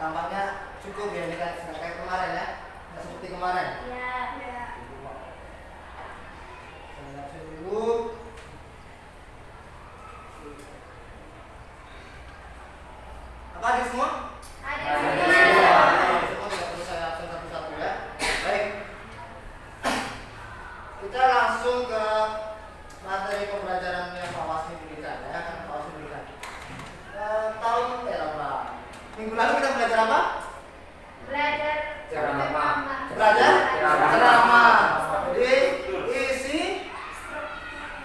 tampaknya cukup ya, ini kayak kemarin ya, nggak seperti kemarin. Iya. Saya absen dulu. Apa ada semua? Ada Semua tidak perlu saya absen satu-satu ya. Baik. Kita langsung ke materi pembelajarannya Pak Wasmi berikan ya, kan Pak Wasmi berikan. Minggu lalu kita belajar apa? Belajar Ceramah. Belajar ceramah. Jadi isi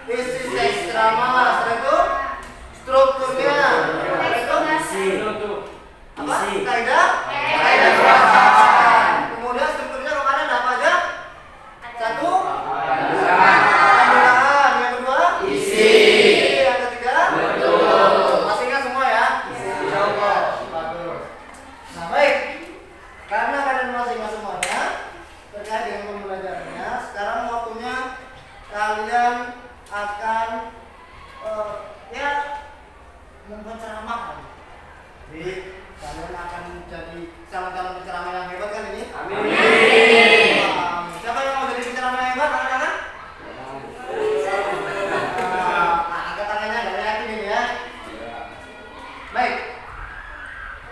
teks ceramah, setelah itu strukturnya, setelah itu apa? Kaidah bahasan. Kemudian strukturnya kemarin ada apa aja? Satu, tambahan. Yang kedua, isi. Yang ketiga, masih ingat semua ya? Bagus. Nah baik, karena kalian masih ingat semuanya terkait dengan pembelajarannya, sekarang waktunya kalian akan ya membuat ceramah. Jadi kalian akan menjadi calon-calon penceramah yang hebat kan ini? Amin. Siapa yang mau jadi penceramah yang hebat? Angkat tangan. Angkat tangannya, nggak yakin ini ya. Baik.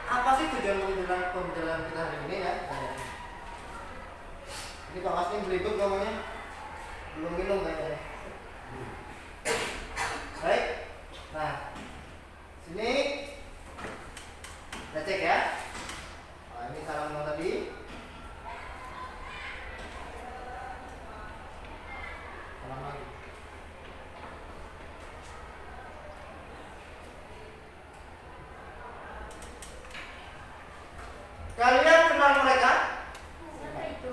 Apa sih tujuan pembelajaran kita hari ini ya? Ini Pak Wasmi berikut ngomongnya belum minum kayaknya. Baik. Nah, sini kita cek ya. Nah, ini cara menang tadi. Salam lagi. Kalian kenal mereka? Siapa itu?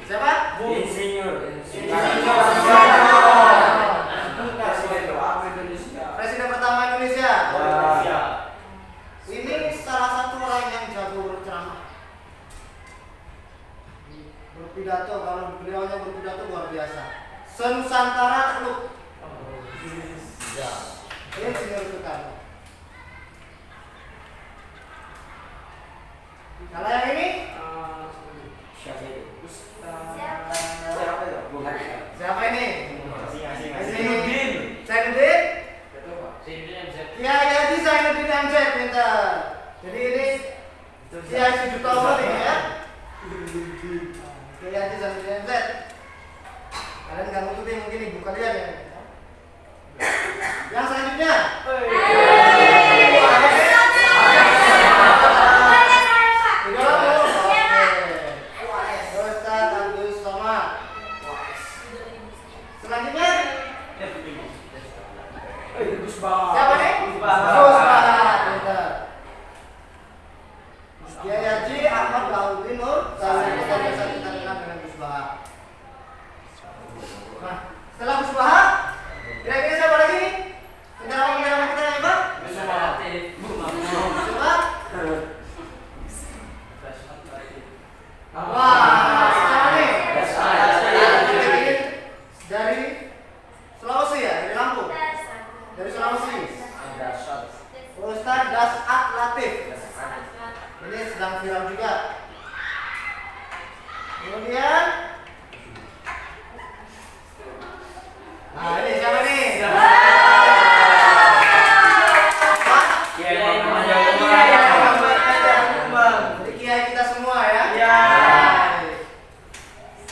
Siapa? Insinyur. Presiden pertama Indonesia. Ini salah satu orang yang jago berceramah. Berpidato, kalau beliaunya berpidato luar biasa. Senusantara takluk. Ini Insinyur Soekarno. Kalau yang ini? Siapa itu? Siapa ini? Zainuddin. Zainuddin? Kiai Haji Zainuddin MZ, pintar. Jadi ini Kiai Sujutono ini ya. Kiai Haji Zainuddin MZ. Kalian nggak ngikutin mungkin ibu kalian ya. Yang selanjutnya. Ustaz Abdul Somad. Selanjutnya siapa nih? Gus Bahar. Pintar. Kiai Haji Ahmad Baharudin Nur. Salah satu biasa kita kenal dengan Gus Bahar. Nah, setelah Gus Bahar, kira-kira siapa lagi nih? Penceramah kita yang hebat? Coba. Wah, siapa nih? Dari Sulawesi ya, dari Lampung. Dari Sulawesi. Ustaz Dasat Latif. Ini sedang viral juga. Kemudian, nah ini siapa nih? Jadi kiai kita semua ya.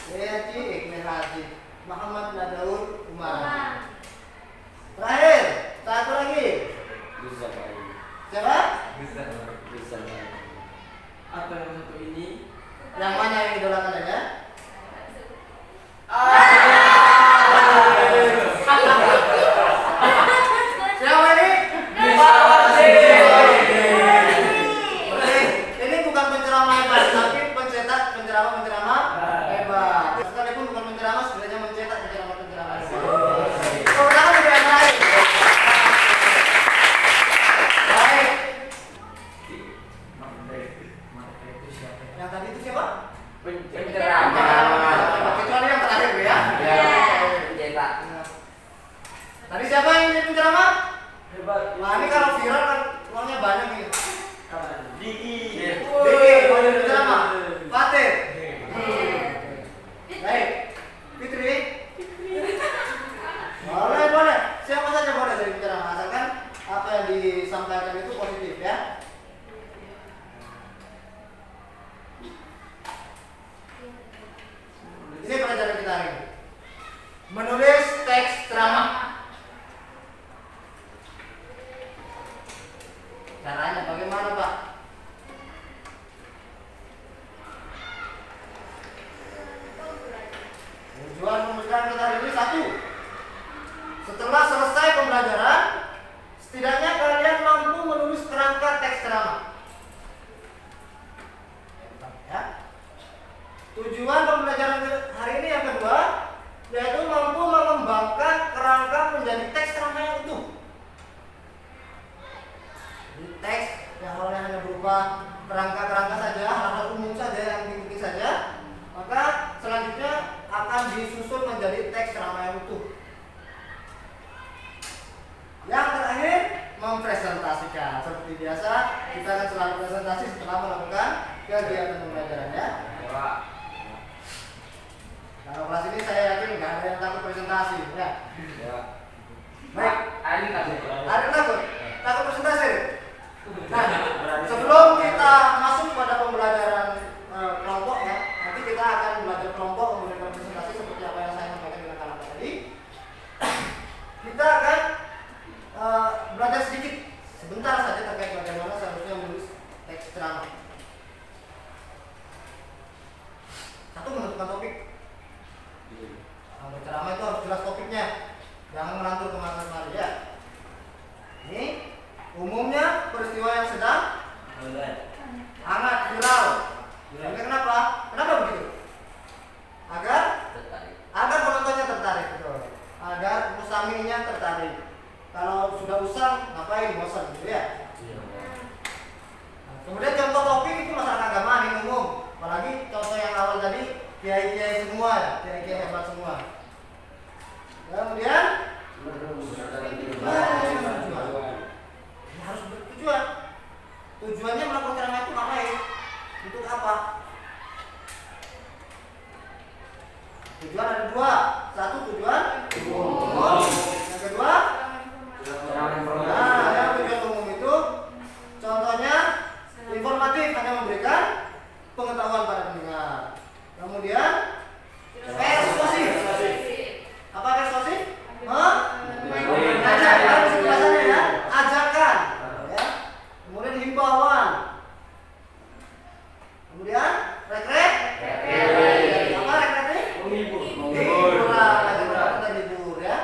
Kiai Haji Iqbal Haji Muhammad Nadaud Umar. Terakhir, satu lagi. Siapa? Apa yang satu ini? Yang mana yang idolakan ya? Siapa ini? Ini bukan penceramah hebat, tapi penceramah hebat. Sekalipun bukan penceramah, sebenarnya mencetak penceramah hebat. Kemudian juga yang lain. Baik. Yang tadi itu siapa? Penceramah Caranya bagaimana, Pak? Tujuan pembelajaran kita hari ini satu. Setelah selesai pembelajaran, setidaknya kalian mampu menulis kerangka teks ceramah. Ya. Tujuan pembelajaran hari ini yang kedua, yaitu mampu mengembangkan kerangka menjadi teks ceramah yang utuh. Jadi teks yang awalnya hanya berupa kerangka-kerangka saja, hal-hal umum saja yang diikuti saja, maka selanjutnya akan disusun menjadi teks ceramah yang utuh. Yang terakhir, mempresentasikan. Seperti biasa, kita akan selalu presentasi setelah melakukan kegiatan pembelajaran ya. Kalau kelas ini saya yakin nggak ada yang takut presentasi ya. Baik, Ari takut. ada yang takut presentasi. Nah, sebelum kita masuk pada pembelajaran kelompok ya, nanti kita akan belajar kelompok memberikan presentasi seperti apa yang saya sampaikan dengan kanak tadi. Kita akan belajar sedikit sebentar saja terkait bagaimana seharusnya menulis teks ceramah. Satu, menentukan topik. Berceramah itu harus jelas topiknya, jangan melantur kemana-mana ya. Ini umumnya peristiwa yang sedang hangat, viral. Ini kenapa? Kenapa begitu? Agar penontonnya tertarik, betul. Agar musaminya tertarik. Kalau sudah usang, ngapain bosan gitu ya? Nah, kemudian contoh topik itu masalah agama nih umum. Apalagi contoh yang awal tadi, kiai-kiai semua, kiai-kiai hebat semua. Kemudian ini harus bertujuan. Tujuannya melakukan ceramah itu ngapain? Untuk apa? Tujuan ada dua. Satu, tujuan umum. Yang kedua, nah, yang tujuan umum itu contohnya informatif, hanya memberikan pengetahuan pada pendengar. Kemudian persuasif. Apa persuasif? Ajakan, bahasanya ya, ajakan. Ya. Kemudian himbauan. Kemudian rekreatif. Apa rekreatif? Hiburan, dan hibur ya.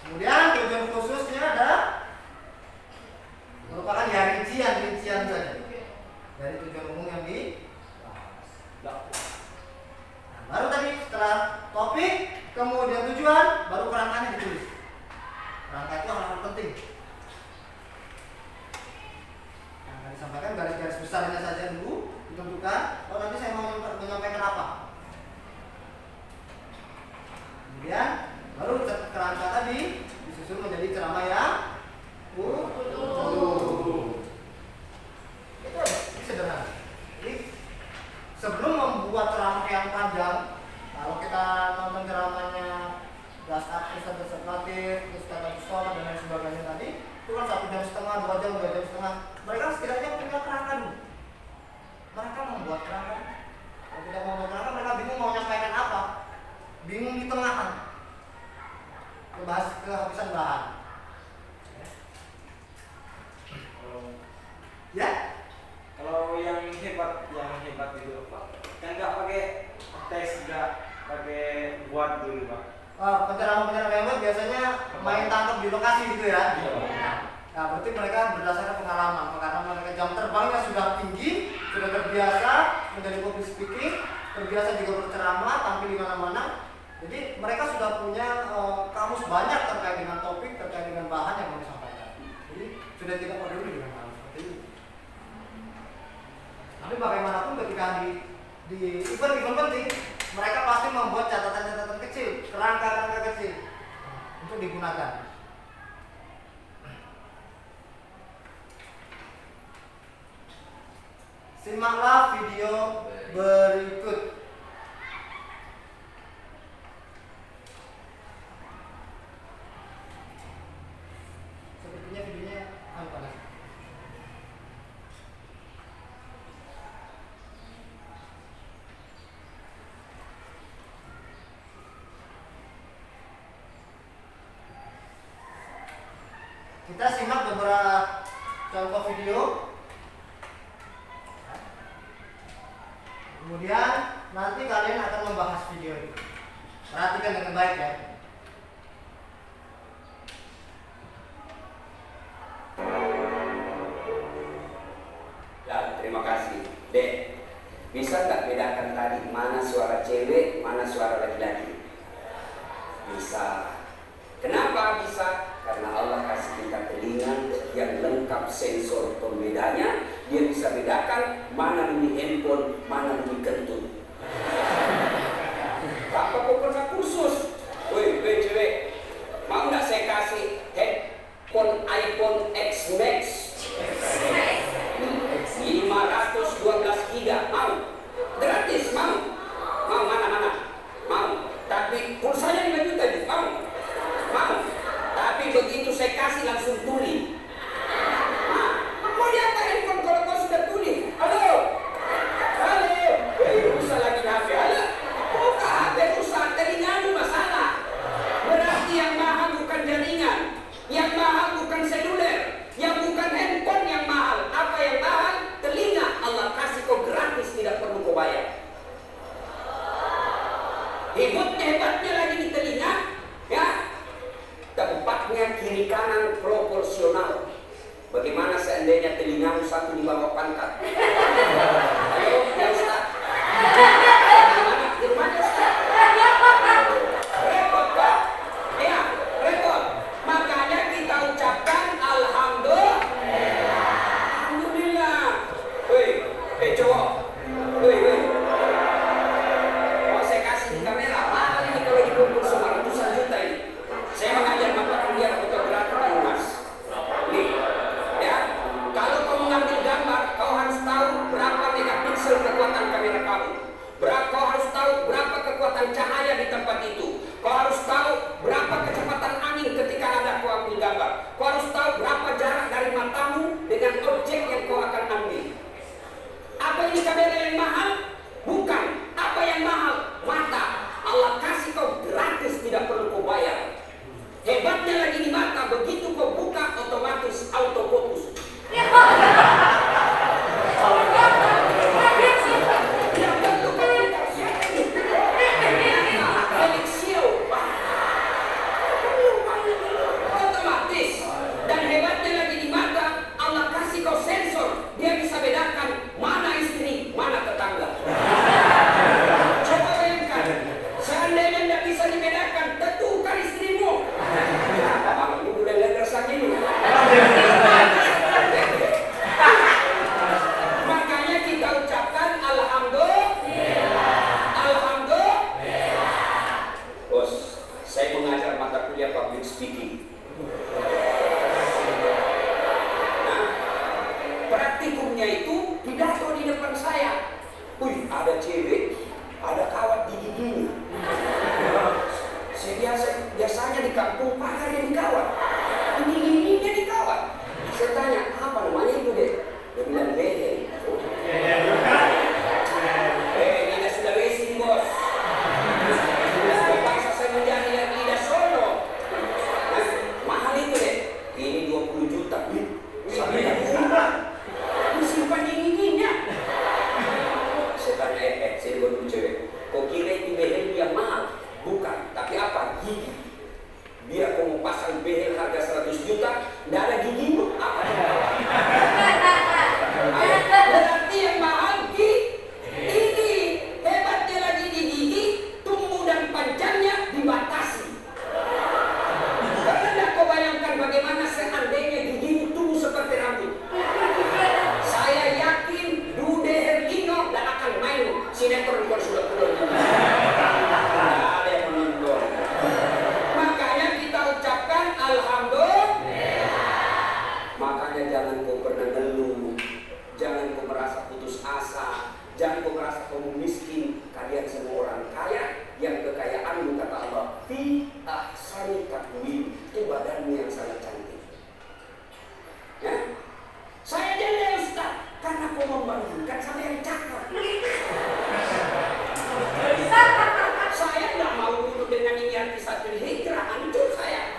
Kemudian tujuan khususnya ada merupakan ya rincian saja dari tujuan umum yang dibahas. Nah, baru tadi setelah topik, kemudian tujuan, baru kerangkanya ditulis. Kerangka itu hal-hal penting. Nah, disampaikan garis-garis besarnya saja dulu ditentukan. Oh, nanti saya mau menyampaikan apa. Kemudian baru kerangka tadi disusun menjadi ceramah yang utuh. Itu aja, ini sederhana. Jadi sebelum membuat ceramah yang panjang, kalau kita nonton ceramahnya Ustaz Latif, Ustaz Sholat dan lain sebagainya tadi, itu kan 1 jam setengah, 2 jam setengah. Mereka setidaknya punya kerangka dulu. Mereka membuat kerangka. Kalau tidak mau membuat kerangka, mereka bingung mau nyampaikan apa. Bingung di tengah. Kehabisan bahan. Ya? Kalau yang hebat itu Pak, kan nggak pakai teks, nggak pakai buat dulu Pak. Penceramah hebat biasanya main tangkap di lokasi gitu ya. Nah, berarti mereka berdasarkan pengalaman, karena mereka jam terbangnya sudah tinggi, sudah terbiasa menjadi public speaking, terbiasa juga berceramah, tampil di mana-mana. Jadi mereka sudah punya kamus banyak terkait dengan topik, terkait dengan bahan yang mau disampaikan. Jadi sudah tidak peduli dengan hal seperti ini. Tapi bagaimanapun ketika di event-event penting, mereka pasti membuat catatan-catatan kecil, kerangka-kerangka kecil untuk digunakan. Simaklah video berikut. Sepertinya videonya apa? Kita simak beberapa contoh video. Kemudian nanti kalian akan membahas video itu. Perhatikan dengan baik ya. Ya, terima kasih. Dek, bisa nggak bedakan tadi mana suara cewek, mana suara laki-laki? Bisa. Kenapa bisa? Karena Allah kasih kita telinga yang lengkap sensor pembedanya. Dia bisa bedakan mana bunyi handphone, mana bunyi kentut. Apa kau pernah kursus? Woi cewek, mau nggak saya kasih handphone iPhone X Max 512 giga? Mau? Gratis, mau? Mau mana? Mau? Tapi pulsanya 5 juta juga, mau? Mau? Tapi begitu saya kasih langsung tuli. Nah, mau diapa handphone kalau kau sudah tuli? Halo? Rusak lagi HP. Halo? Buka HP rusak, telingamu masalah. Berarti yang mahal bukan jaringan, yang mahal bukan seluler, yang bukan handphone yang mahal. Apa yang mahal? Telinga. Allah kasih kau gratis, tidak perlu kau bayar. Hebatnya lagi di telinga, ya. Tempatnya kiri kanan proporsional. Bagaimana seandainya telingamu satu di bawah pantat? Ayo, ya Ustaz. Di rumahnya Ustaz. Repot Pak. Ya, repot. Makanya kita ucapkan Alhamdulillah. Alhamdulillah. Woi, cowok. Woi. Mau saya kasih di kamera. Mahal ini kalau dikumpul semua ratusan juta ini. Saya mengajar mata kuliah fotografi di Mas. Nih, ya. Kalau kau mengambil gambar, kau harus tahu berapa megapiksel kekuatan kamera kamu. Kau harus tahu berapa kekuatan cahaya di tempat itu. Kau harus tahu berapa kecepatan angin ketika ada kau ambil gambar. Kau harus tahu berapa jarak dari matamu dengan objek yang kau akan ambil. Apa ini kamera yang mahal? Bukan. Apa yang mahal? Mata. Allah kasih kau gratis, tidak perlu kau bayar. Hebatnya lagi di mata, begitu kau buka otomatis autofocus. Otomatis. Dan hebatnya lagi di mata, Allah kasih kau sensor. Dia bisa bedakan mana istri, mana tetangga. Coba bayangkan, seandainya tidak bisa dibedakan, tentukan istrimu. Kamu udah lihat rasa gini. Makanya kita ucapkan Alhamdulillah. Alhamdulillah. Bos, saya mengajar mata kuliah public speaking. Nah, praktikumnya itu pidato di depan saya. Wih, ada cewek, ada kawat di giginya. Saya biasanya di kampung pagar yang dikawat. Ini giginya dikawat. Saya tanya, apa namanya itu deh? Dia bilang behel. Lidah Sulawesi bos. Terpaksa saya menjadi lidah Solo. Nah, mahal itu deh. Ini 20 juta. Sampai tak simpan. Simpan di giginya. Saya tanya, saya dulu cewek. Kau kira itu behel yang mahal? Bukan, tapi apa? Gigi. Biar kau mau pasang behel harga 100 juta, tidak ada gigimu, apa? Berarti yang mahal gigi. Hebatnya lagi di gigi, tumbuh dan panjangnya dibatasi. Karena tidak kau bayangkan bagaimana seandainya gigimu tumbuh seperti rambut. Saya yakin Dude Herlino dan akan main sinetron kalau sudah keluar. Makanya jangan kau pernah ngeluh, jangan kau merasa putus asa, jangan kau merasa kamu miskin. Kalian semua orang kaya yang kekayaanmu kata Allah fi ahsani taqwim, itu badanmu yang sangat cantik. Ya? Saya jadi Ustaz karena kau membandingkan sama yang cakep. Saya tidak mau duduk dengan ini artis satu hijrah, hancur saya.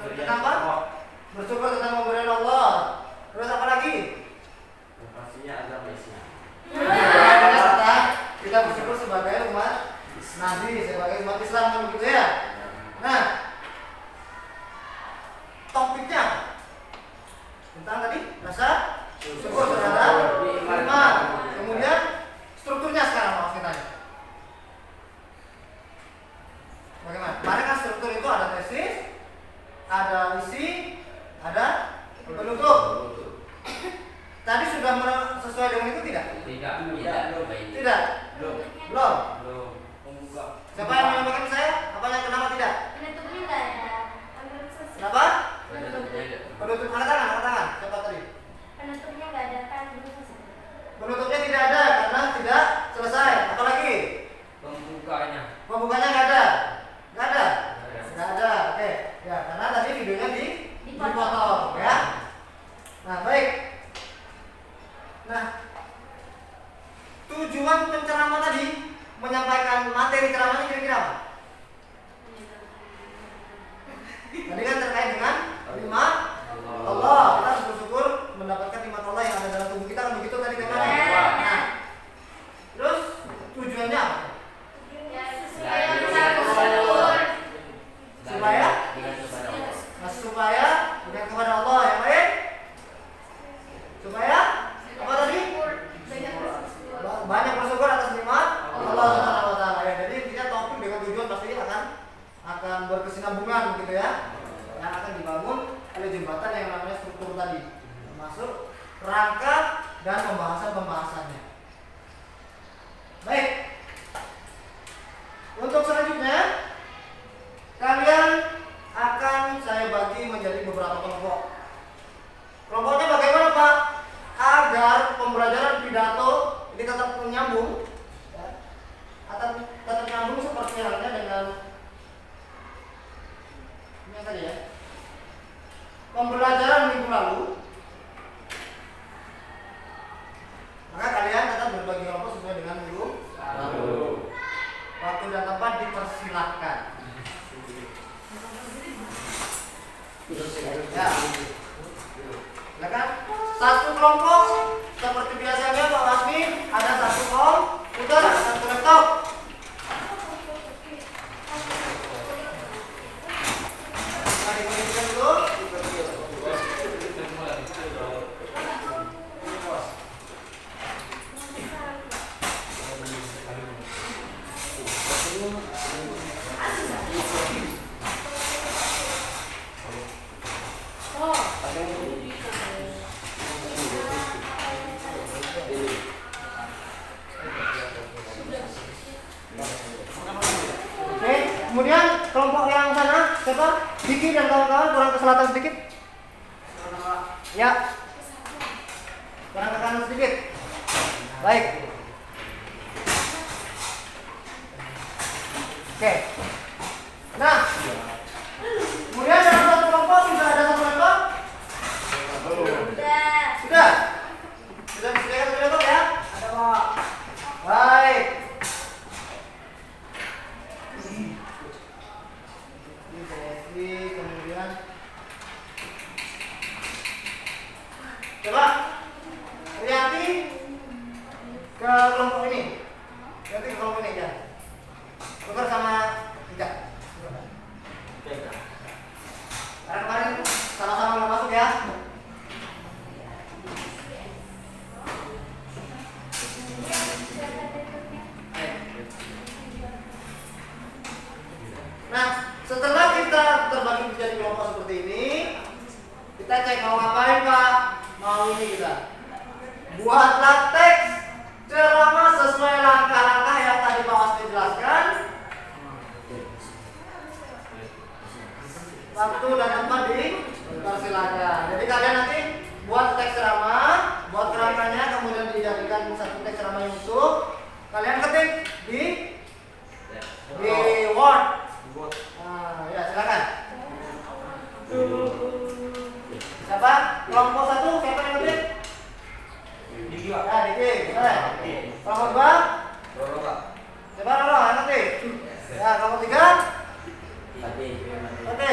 tentang apa? Bersyukur tentang pemberian Allah. Terus apa lagi? Pastinya ada mesnya. Kita bersyukur sebagai umat Nabi, sebagai umat Islam kan begitu ya. Nah, topiknya tentang tadi rasa syukur terhadap iman. Kemudian strukturnya sekarang mau kita tanya. Bagaimana? Kemarin kan struktur itu ada tesis, ada isi, ada penutup. Tadi sudah sesuai dengan itu tidak? Tidak. Belum. Pembuka. Siapa yang menyampaikan ke saya? Apanya kenapa tidak? Penutupnya nggak ada. Menurut saya. Kenapa? Penutup. Penutup angkat tangan. Siapa tadi? Penutupnya nggak ada kan menurut saya. Penutupnya tidak ada karena tidak selesai. Apalagi? Pembukanya. Pembukanya nggak ada. Nggak ada. Nggak ada. Oke. Ya, karena tadi videonya dipotong, ya. Nah, baik. Nah, tujuan penceramah tadi menyampaikan materi ceramahnya kira-kira apa? Tadi kan terkait dengan nikmat Allah. Kita harus bersyukur mendapatkan nikmat Allah yang ada dalam tubuh kita kan begitu tadi temanya. Nah, terus tujuannya apa? Ya, supaya bisa bersyukur. Supaya dekat kepada Allah yang lain. Supaya apa tadi? Banyak bersyukur atas nikmat Allah Subhanahu wa taala. Ya, jadi intinya topik dengan tujuan pasti akan berkesinambungan gitu ya. Yang akan dibangun oleh jembatan yang namanya struktur tadi. Termasuk rangka dan pembahasan-pembahasannya. Baik. Untuk selanjutnya kalian akan saya bagi menjadi beberapa kelompok. Kelompoknya bagaimana Pak? Agar pembelajaran pidato ini tetap menyambung, ya, atau tetap nyambung seperti halnya dengan ini yang tadi ya. Pembelajaran minggu lalu, maka kalian tetap berbagi kelompok sesuai dengan minggu lalu. Waktu dan tempat dipersilahkan. Ya. Silakan. Satu kelompok seperti biasanya Pak Wasmi ada satu komputer, satu laptop. Nah, dikondisikan dulu. Oke, kemudian kelompok yang sana siapa? Diki dan kawan-kawan kurang ke selatan sedikit. Ya. Kurang ke kanan sedikit. Baik. Oke. Nah, kemudian dalam satu kelompok sudah ada satu laptop? Sudah. Sudah disediakan satu laptop ya? Ada Pak. Baik. Kemudian coba Riyati ke kelompok ini. Riyati ke kelompok ini ya. Tukar sama Ika. Karena kemarin sama-sama nggak masuk ya. Nah, setelah kita terbagi menjadi kelompok seperti ini, kita cek mau ngapain Pak? Mau ini kita buatlah teks ceramah sesuai langkah-langkah yang tadi Pak Wasmi jelaskan. Waktu dan tempat dipersilakan. Jadi kalian nanti buat teks ceramah, buat kerangkanya, kemudian dijadikan satu teks ceramah yang utuh. Kalian ketik di Word. Nah, ya silakan. Siapa? Kelompok satu siapa yang ketik? Diki. Ya, Diki. Kelompok dua? Siapa Roro yang ketik? Ya, kelompok tiga? Oke.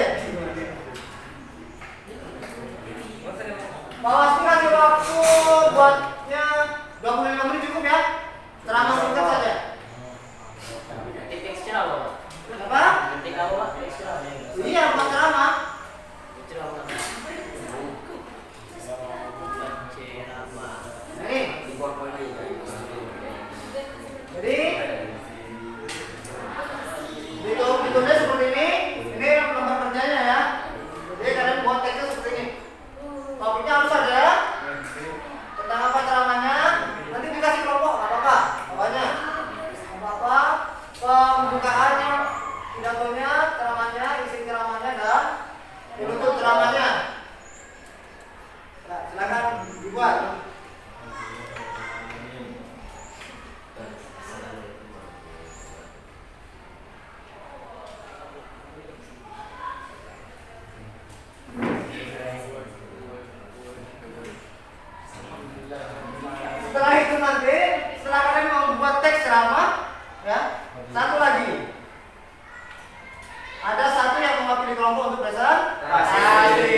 presentasi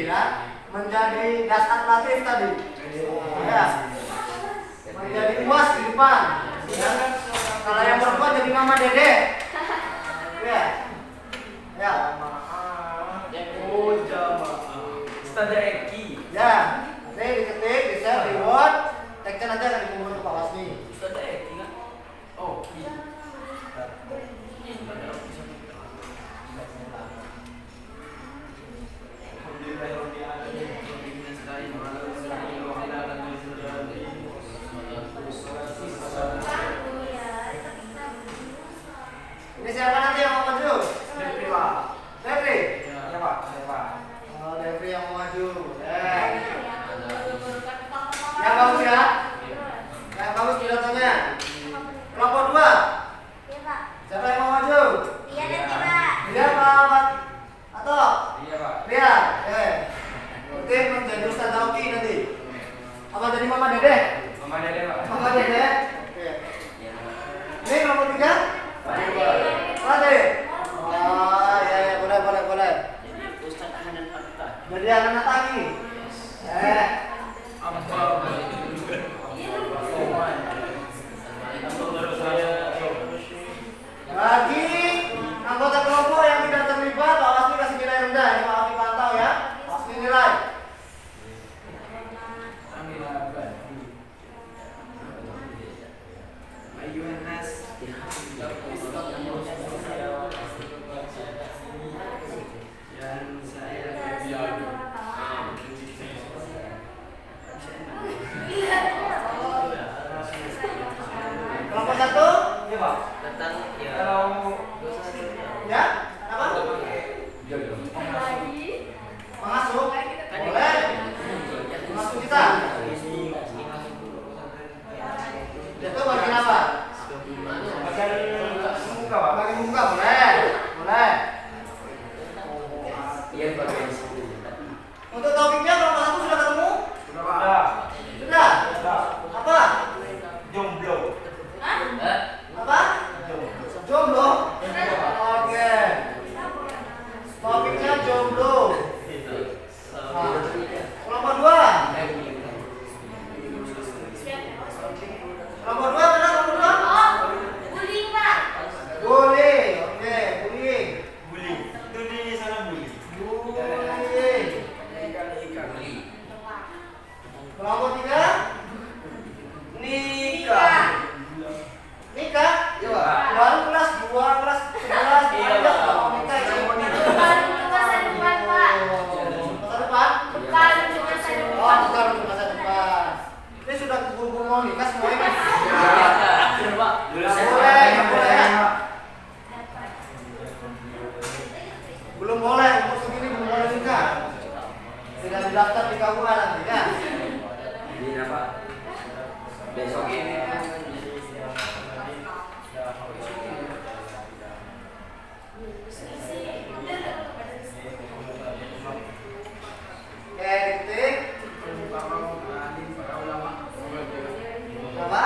ya. Menjadi das atlatif tadi. Ya. Menjadi UAS di depan. Ya. Kalau yang perempuan jadi Mama Dede. Ya. Ya. Oh, jamaah. Ustazah Eki. Ya. Nanti diketik, di-share, di Word. Teksnya nanti akan dikumpulkan ke Pak Wasmi. Ustazah Eki kan? Oh, iya. Ini siapa nanti yang mau maju? Devri, Pak. Devri. Iya, Pak. Saya, Pak. Oh, Devri yang mau maju. Yang bagus ya. Yang bagus pilotnya. Kelompok 2. Iya, Pak. Siapa yang mau maju? Iya, nanti, Pak. Dia Pak atau Iya, Pak. dia? Oke, menjadi Ustaz Oki nanti. Apa jadi Mama Dede? Mama Dede, Pak. Mama Dede. Oke. Ini kelompok 3? Pade. Oh, ya, boleh. Jadi anak lagi. Bagi anggota kelompok yang tidak terlibat, Pak Wasmi kasih nilai rendah. Ini Pak Wasmi pantau ya. Wasmi nilai. Kelompok 1? Iya, Pak. Kalau Ya? Apa? Mengasuh? Boleh. Mengasuh kita. Itu bagian apa? bagian muka, Pak. Bagi muka boleh. Boleh. Untuk topiknya kelompok 1 sudah ketemu? Sudah, Pak. Sudah. Sudah. Apa? Jomblo. Apa? Jomblo. Oke. Topiknya jomblo. Nah, kelompok 2. Kelompok 2 benar kelompok 2? Guling, Pak. Bullying. Oke, bullying. Bully. Itu di sana bully. Bullying. Ikan. Kelompok 3? Nikah. Nikah? Iya, Pak. Baru kelas 2, kelas 11, Iya, ada Pak. mau nikah itu. Bukan untuk masa depan, Pak. Masa depan? Bukan untuk masa Oh, depan. bukan untuk masa depan. Ini sudah keburu-buru mau nikah semua ini. Nggak boleh ya. Belum boleh, umur segini belum boleh nikah. Tidak didaftar di KUA nanti ya. Besok ini. Oke, titik. Apa?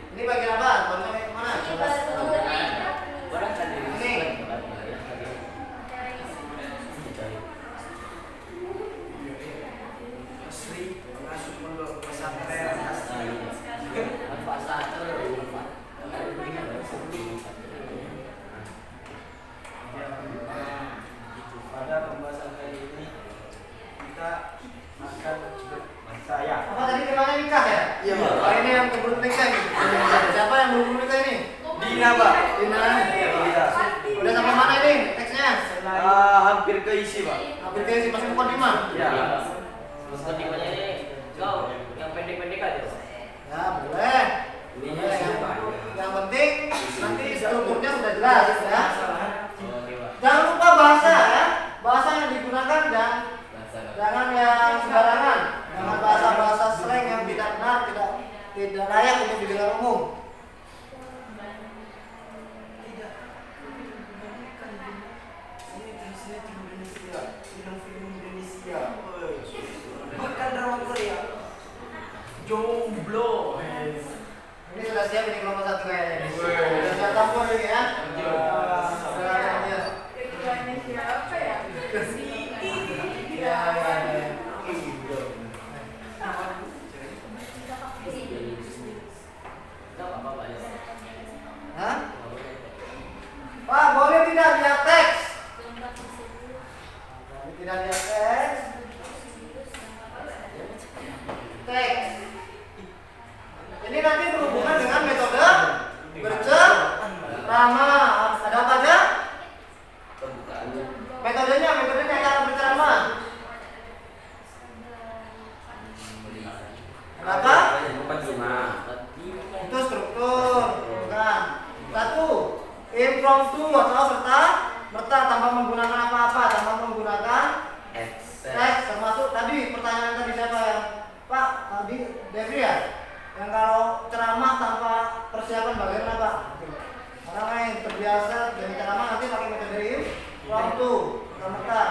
Ini bagian apa? Bagian yang mana? Ini. Pada pembahasan kali ini kita akan saya. Apa tadi temanya nikah ya? Iya, Pak. Oh, ini yang keburu nikah nih. Siapa yang belum nikah ini? Dina, Pak. Dina. Iya. Udah sampai mana ini teksnya? Hampir keisi, Pak. Hampir ke si masih bukan 5. Ya. Yang pendek-pendek aja. Ya, boleh. Boleh. Yang penting nanti strukturnya sudah jelas ya. Jangan lupa bahasa ya. Bahasa yang digunakan dan jangan yang sembarangan. Jangan bahasa-bahasa slang yang tidak benar, tidak layak untuk didengar umum. ceramah. Ada apa aja? Metodenya cara berceramah. Apa? Itu struktur, bukan. Satu, impromptu atau serta merta tanpa menggunakan apa-apa, tanpa menggunakan teks, termasuk tadi pertanyaan tadi siapa yang Pak tadi Devi ya, yang kalau ceramah tanpa persiapan bagaimana Pak? Orang yang terbiasa dari ceramah nanti pakai metode impromptu, serta.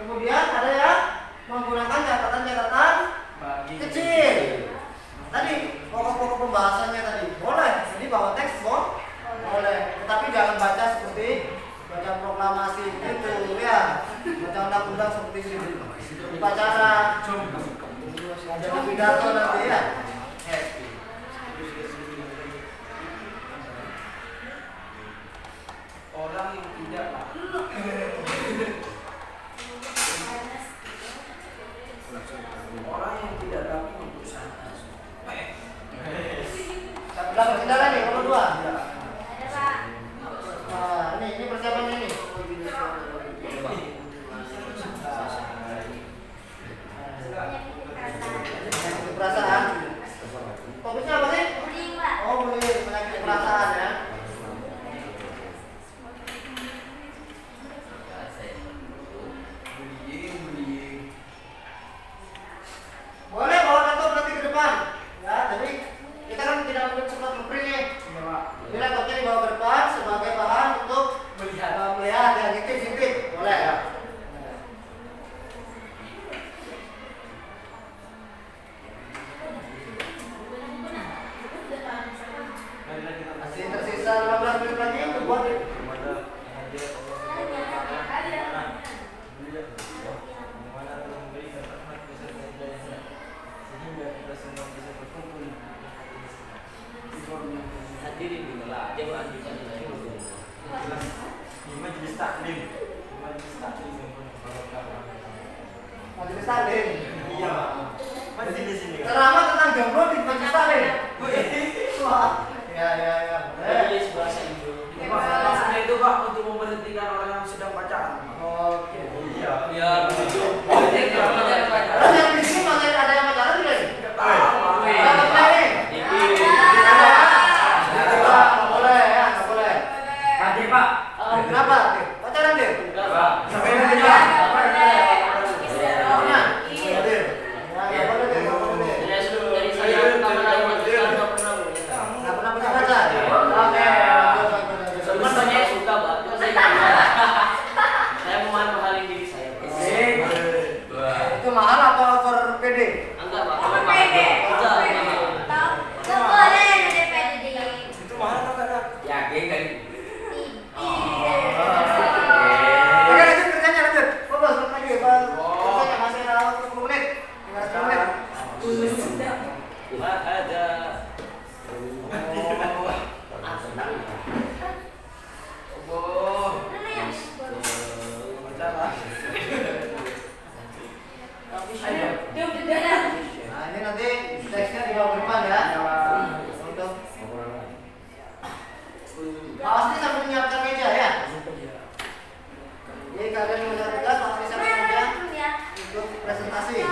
Kemudian ada yang menggunakan catatan-catatan kecil. Tadi pokok-pokok pembahasannya tadi boleh, jadi bawa teks boleh, tetapi jangan baca seperti baca proklamasi gitu ya, baca undang-undang seperti ini, upacara, jadi pidato nanti ya. Orang yang tidak orang yang tidak rapi untuk sana. Dapat kendala nih nomor 2. Ada Pak. Nah, ini persiapannya nih. Penyakit perasaan. Topiknya apa sih? Bullying Pak. Oh, boleh penyakit perasaan ya. Boleh bawa laptop nanti ke depan. Ya, jadi kita kan tidak mungkin sempat ngeprint nih. Jadi laptopnya dibawa ke depan sebagai bahan untuk melihat yang ngintip. Boleh ya. Masih tersisa 15 menit lagi untuk buat Hadirin inilah jemaah di Majelis taklim. majelis taklim. Iya. Majelis ini. Ceramah tentang jomblo di majelis taklim. Wah, ya. Majelis bahasa Indo. Maksudnya itu Pak untuk memberhentikan orang yang sedang pacaran. Oke. Iya. Ya, begitu. Terus yang di sini masih ada yang pacaran tidak? Tahu. Ada apa nih? Ada. Nggak boleh ya, nggak boleh. Hadir Pak. Kenapa? Pacaran dia? Enggak Pak. Sampai nanti ya. Maunya? Hadir. Ya, nggak boleh deh, nggak boleh deh. Dari saya pertama kali masuk Islam nggak pernah. Nggak pernah punya pacar? Oke. Sebenarnya saya suka Pak. Saya memahalin diri saya. Itu mahal apa over PD? Enggak Pak. Pede. Nggak boleh ada pede. Itu mahal atau enggak? Yakin kan? Oke, lanjut kerjanya lanjut. Bos, lagi Bang. Kerjanya masih ada 10 menit. Tinggal 10 menit. Wah ada. Pacaran. Nah, ini nanti teksnya dibawa ke depan ya. Untuk Pasti sambil menyiapkan meja ya. Jadi kalian mengajar tugas pasti sambil meja untuk presentasi.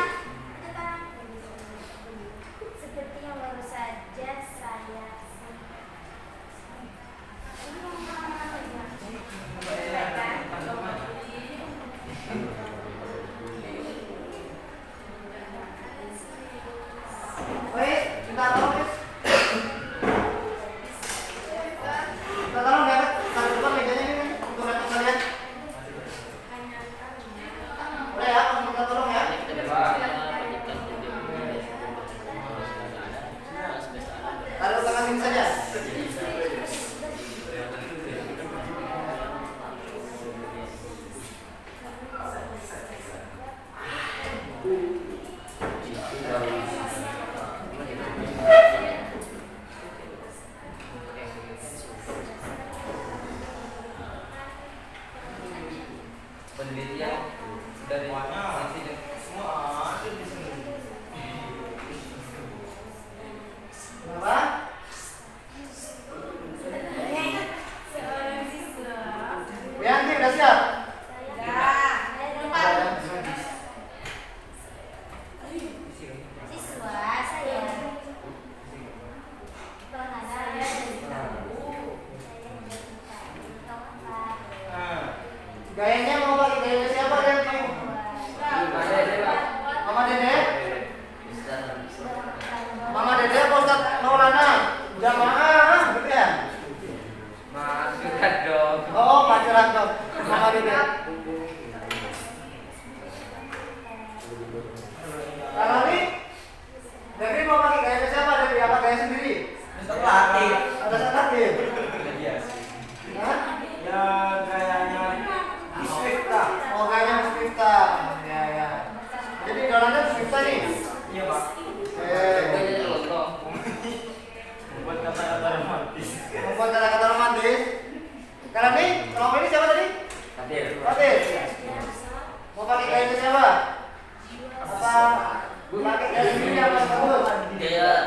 Seperti yang baru saja saya Baik, minta tolong guys. Minta tolong diangkat udah siap? Siswa saya. Gayanya mau pakai gayanya siapa nanti? Mama Dede? Mama Dede apa Ustaz Maulana? Jamaah, gitu ya? Masukkan dong. Oh, pacaran dong. Mama Dede. Kalau nih, Devi mau pakai gayanya siapa? Devi apa gaya sendiri? Terlatih. Ada terlatih? Hah? Ya kayaknya Iswifta. Oh, gayanya Musfifta. Ya, ya. Jadi jalannya Musfifta nih. Iya pak. Kayaknya lontong. Buat kata-kata romantis. Membuat kata-kata romantis. Kalau nih, kalau ini siapa tadi? Hadir. Fatir. Mau pakai gayanya siapa? Apa pakai gaya sendiri apa bagus? Kayak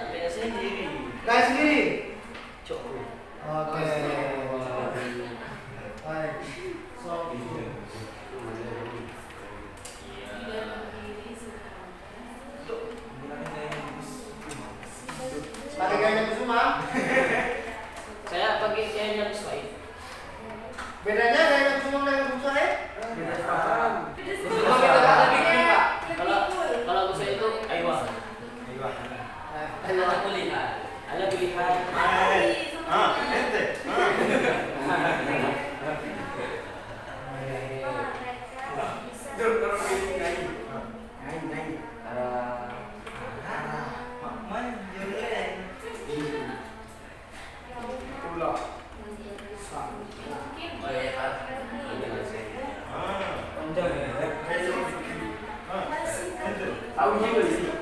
kayak sendiri. Gaya sendiri. Cok. Oke. Baik. Pakai gayanya Kusuma. Saya pakai kayaknya sesuai. Bedanya gayanya Kusuma dengan Kusuma ya? Kusuma kita lebih Pak. Kalau Kusuma itu Aiwa. Ayo. Ada pilihan. Ada pilihan. Ente.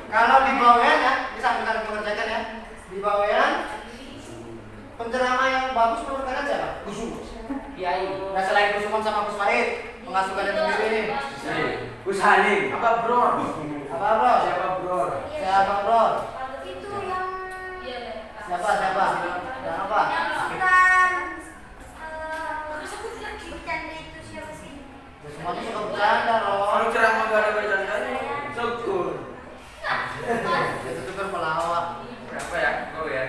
Kalau di bawean ya, bisa kita mengerjakan ya. Di bawean penceramah yang bagus menurut kalian siapa? Kusuma. Kiai. Nah selain Kusuma sama Gus Faid, pengasuh kalian sendiri nih. Gus Halim. Apa bro? Apa bro? Siapa bro? Siapa bro? Itu yang Siapa? Yang apa? bercanda itu siapa sih? Ya, semuanya suka bercanda loh. Kalau ceramah gak ada bercandanya, syukur. Itu tuh kan pelawak. Berapa ya? Oh ya.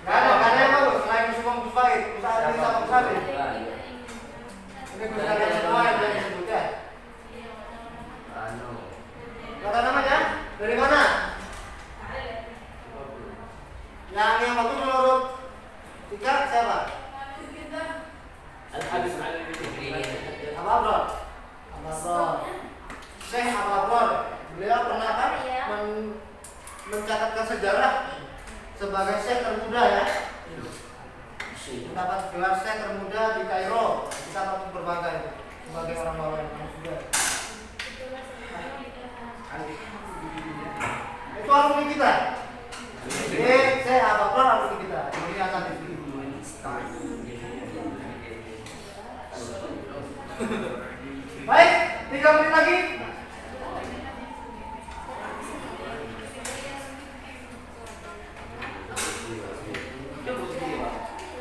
Gak ada yang bagus selain Kusuma Gus Faid, Gus Halim sama Gus Halim. Ini Gus kalian semua yang boleh disebut ya. Anu. Kata namanya? Dari mana? Yang bagus menurut Tika siapa? Habis ini. Apa bro? Apa bro? Syekh apa bro? Beliau pernah kan mencatatkan sejarah sebagai Syekh termuda ya. Mendapat gelar Syekh termuda di Kairo. Kita patut berbangga itu sebagai orang bawah yang muda. Itu alumni kita. Saya apa bro alumni kita? Ini akan Baik, 3 menit lagi.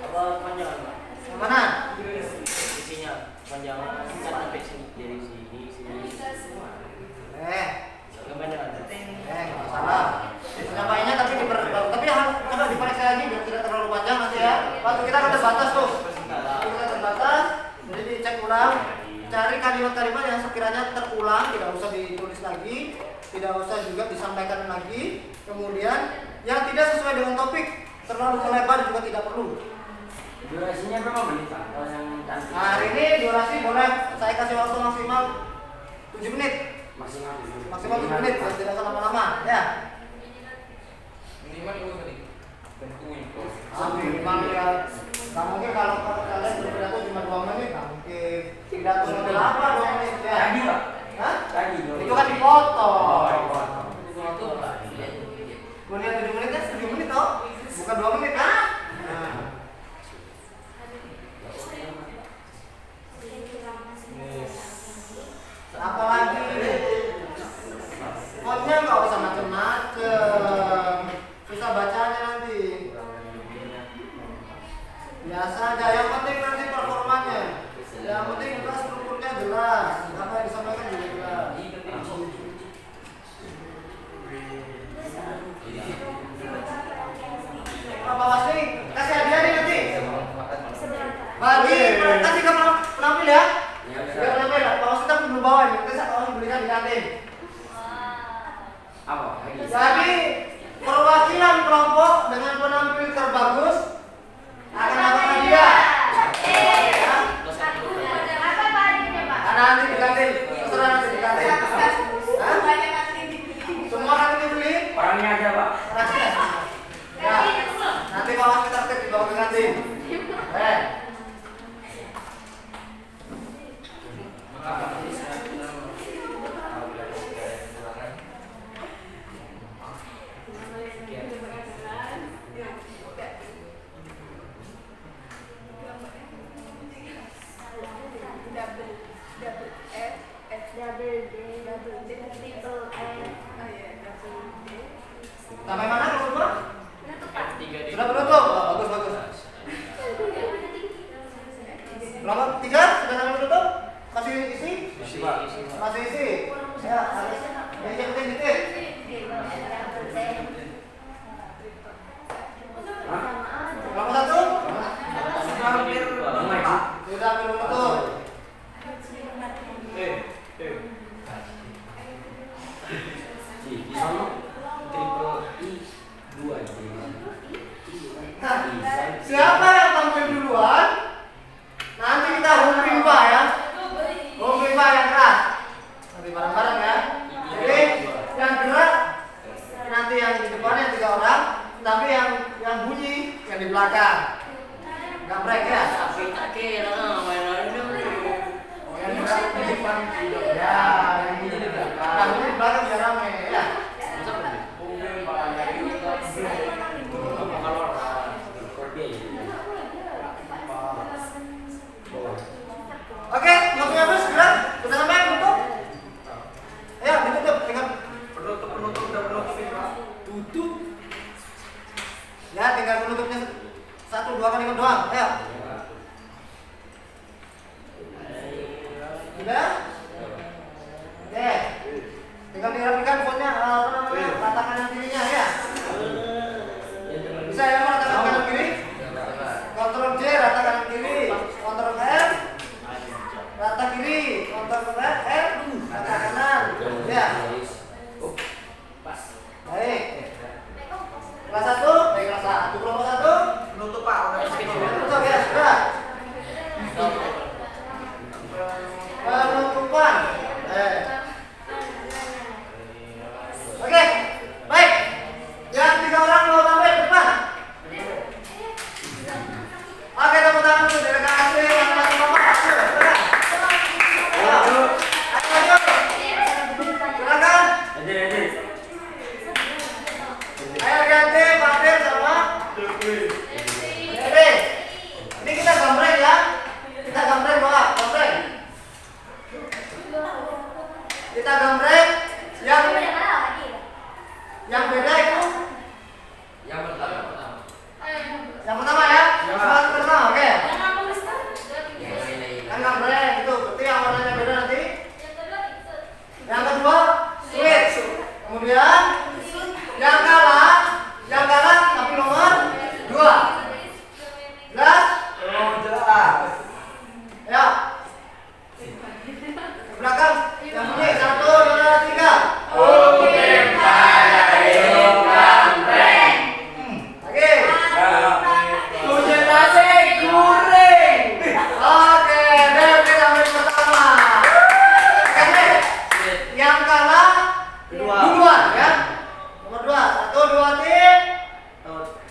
Apa panjang Pak? Yang mana? Isinya panjang sampai sini dari sini. Kepanjangan. Nggak masalah. Penyampaiannya tapi coba diperiksa lagi biar tidak terlalu panjang nanti ya. Waktu kita kan terbatas tuh. Waktu kita terbatas, jadi dicek ulang. Cari kalimat-kalimat yang sekiranya terulang, tidak usah ditulis lagi, tidak usah juga disampaikan lagi. Kemudian yang tidak sesuai dengan topik, terlalu melebar juga tidak perlu. Durasinya berapa menit Pak? Kalau yang cantik. Nah, hari ini durasi boleh saya kasih waktu maksimal 7 menit. Maksimal 7 menit, biar tidak lama-lama ya. Minimal 2 menit. Minimal ya. Nggak mungkin kalau kalian berpidato cuma 2 menit, nggak mungkin. Pidato model apa 2 menit ya? Tadi pak. Hah? Tadi. Itu kan dipotong. Itu Pak. Kuliah 7 menit kan 7 menit toh? Bukan 2 menit kan? Nah. Apalagi fontnya nggak usah macem-macem, susah bacanya nanti. Biasa aja, yang penting nanti performanya. Yang Pak Wasni kasih hadiah nih nanti. Seberapa? Bagi kasih ke penampil ya. Biar penampil. Pak Wasni tapi belum bawa nih. Kita Pak Wasni belikan di kantin. Apa? Jadi perwakilan kelompok dengan penampil terbagus akan dapat hadiah. Apa hadiahnya, Pak? Ada nanti di kantin. Terserah nanti di kantin. Hah? Semua kantin dibeli. Orangnya aja, Pak. Ya. Nanti Pak Wasni tertib dibawa ke kantin. Sampai mana kalau berdua? Sudah penutup. Oh, bagus bagus. Berapa? 3? Sudah sampai penutup? Masih isi? Isi, Pak. Masih isi. Ya, harus. Jadi cepetin dikit. Berapa satu? Hampir Pak. Sudah hampir penutup. Di sana triple I 2 jadi. Nah, siapa yang tampil duluan? Nanti kita home bimba ya. Home bimba yang keras. Nanti bareng-bareng ya. Jadi yang gerak nanti yang di depan yang 3 orang, tapi yang bunyi yang di belakang. Enggak break ya. Tapi tak kira main dong. Oh, yang gerak di depan ya, yang bunyi di belakang. Nah, bunyi di belakang biar rame ya. Oke, waktunya habis, gerak. Sudah sampai penutup? Ayo, ditutup dengan Penutup udah penutup ini, Pak. Tutup. ya, tinggal penutupnya 1-2 kalimat doang. Ayo. Sudah? Oke. Tinggal dirapikan fontnya apa namanya? Rata kanan kirinya ya. Bisa ya, Pak, rata kanan kiri? Ctrl J rata kanan kiri. Ctrl F rata kiri. Ctrl F rata kanan. Ya. Baik. Kelas 1, baik kelas 1 kelompok 1. Penutup, Pak. Udah Penutup ya, sudah. Penutupan. Oke, baik. Yang 3 orang mau tampil ke depan. Oke, tepuk tangan dulu. Terima kasih masing-masing kelompok. Ayo, ayo, maju. Silakan. Ayo ganti Fadil sama Dede. Ini kita gambreng ya. Kita gambreng bawa, gambreng. Kita gambreng yang beda itu Yang pertama. yang pertama ya. Semangat pertama, oke. Yang Yang gambreng itu berarti yang warnanya beda nanti. Yang kedua, switch. Kemudian yang kalah tapi nomor 2. Jelas? Oh, jelas. Ya. Ke belakang yang bunyi 1, 2, 3. Lagi. Hujan nasi goreng. Oke, Devi sampai pertama. Oke, yang kalah duluan ya. Nomor 2, 1, 2, 3.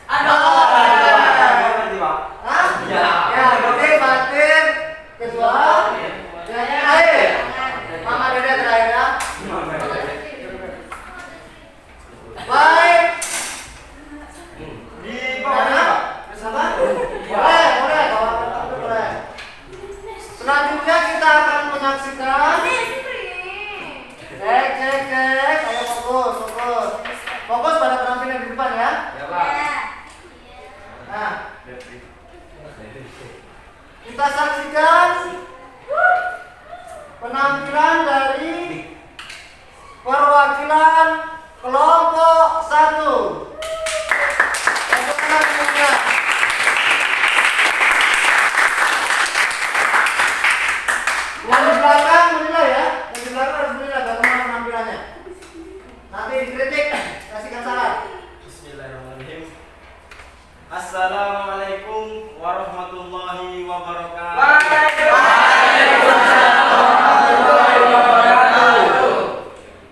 Berarti, Pak. Hah? Ya, berarti batin kedua. Yang terakhir. Mama Dede terakhir ya. Baik. Di bawah, Mana? Pak. Bersama? Boleh, boleh. Selanjutnya kita akan menyaksikan. Cek. Ayo fokus. Fokus pada penampilan di depan ya. Ya, Pak. Nah, kita saksikan penampilan dari perwakilan kelompok 1. Tepuk tangan Semangat semuanya. Yang di belakang menilai ya. Yang di belakang harus menilai bagaimana penampilannya. Nanti dikritik, kasihkan saran. Bismillahirrahmanirrahim. Assalamualaikum warahmatullahi wabarakatuh.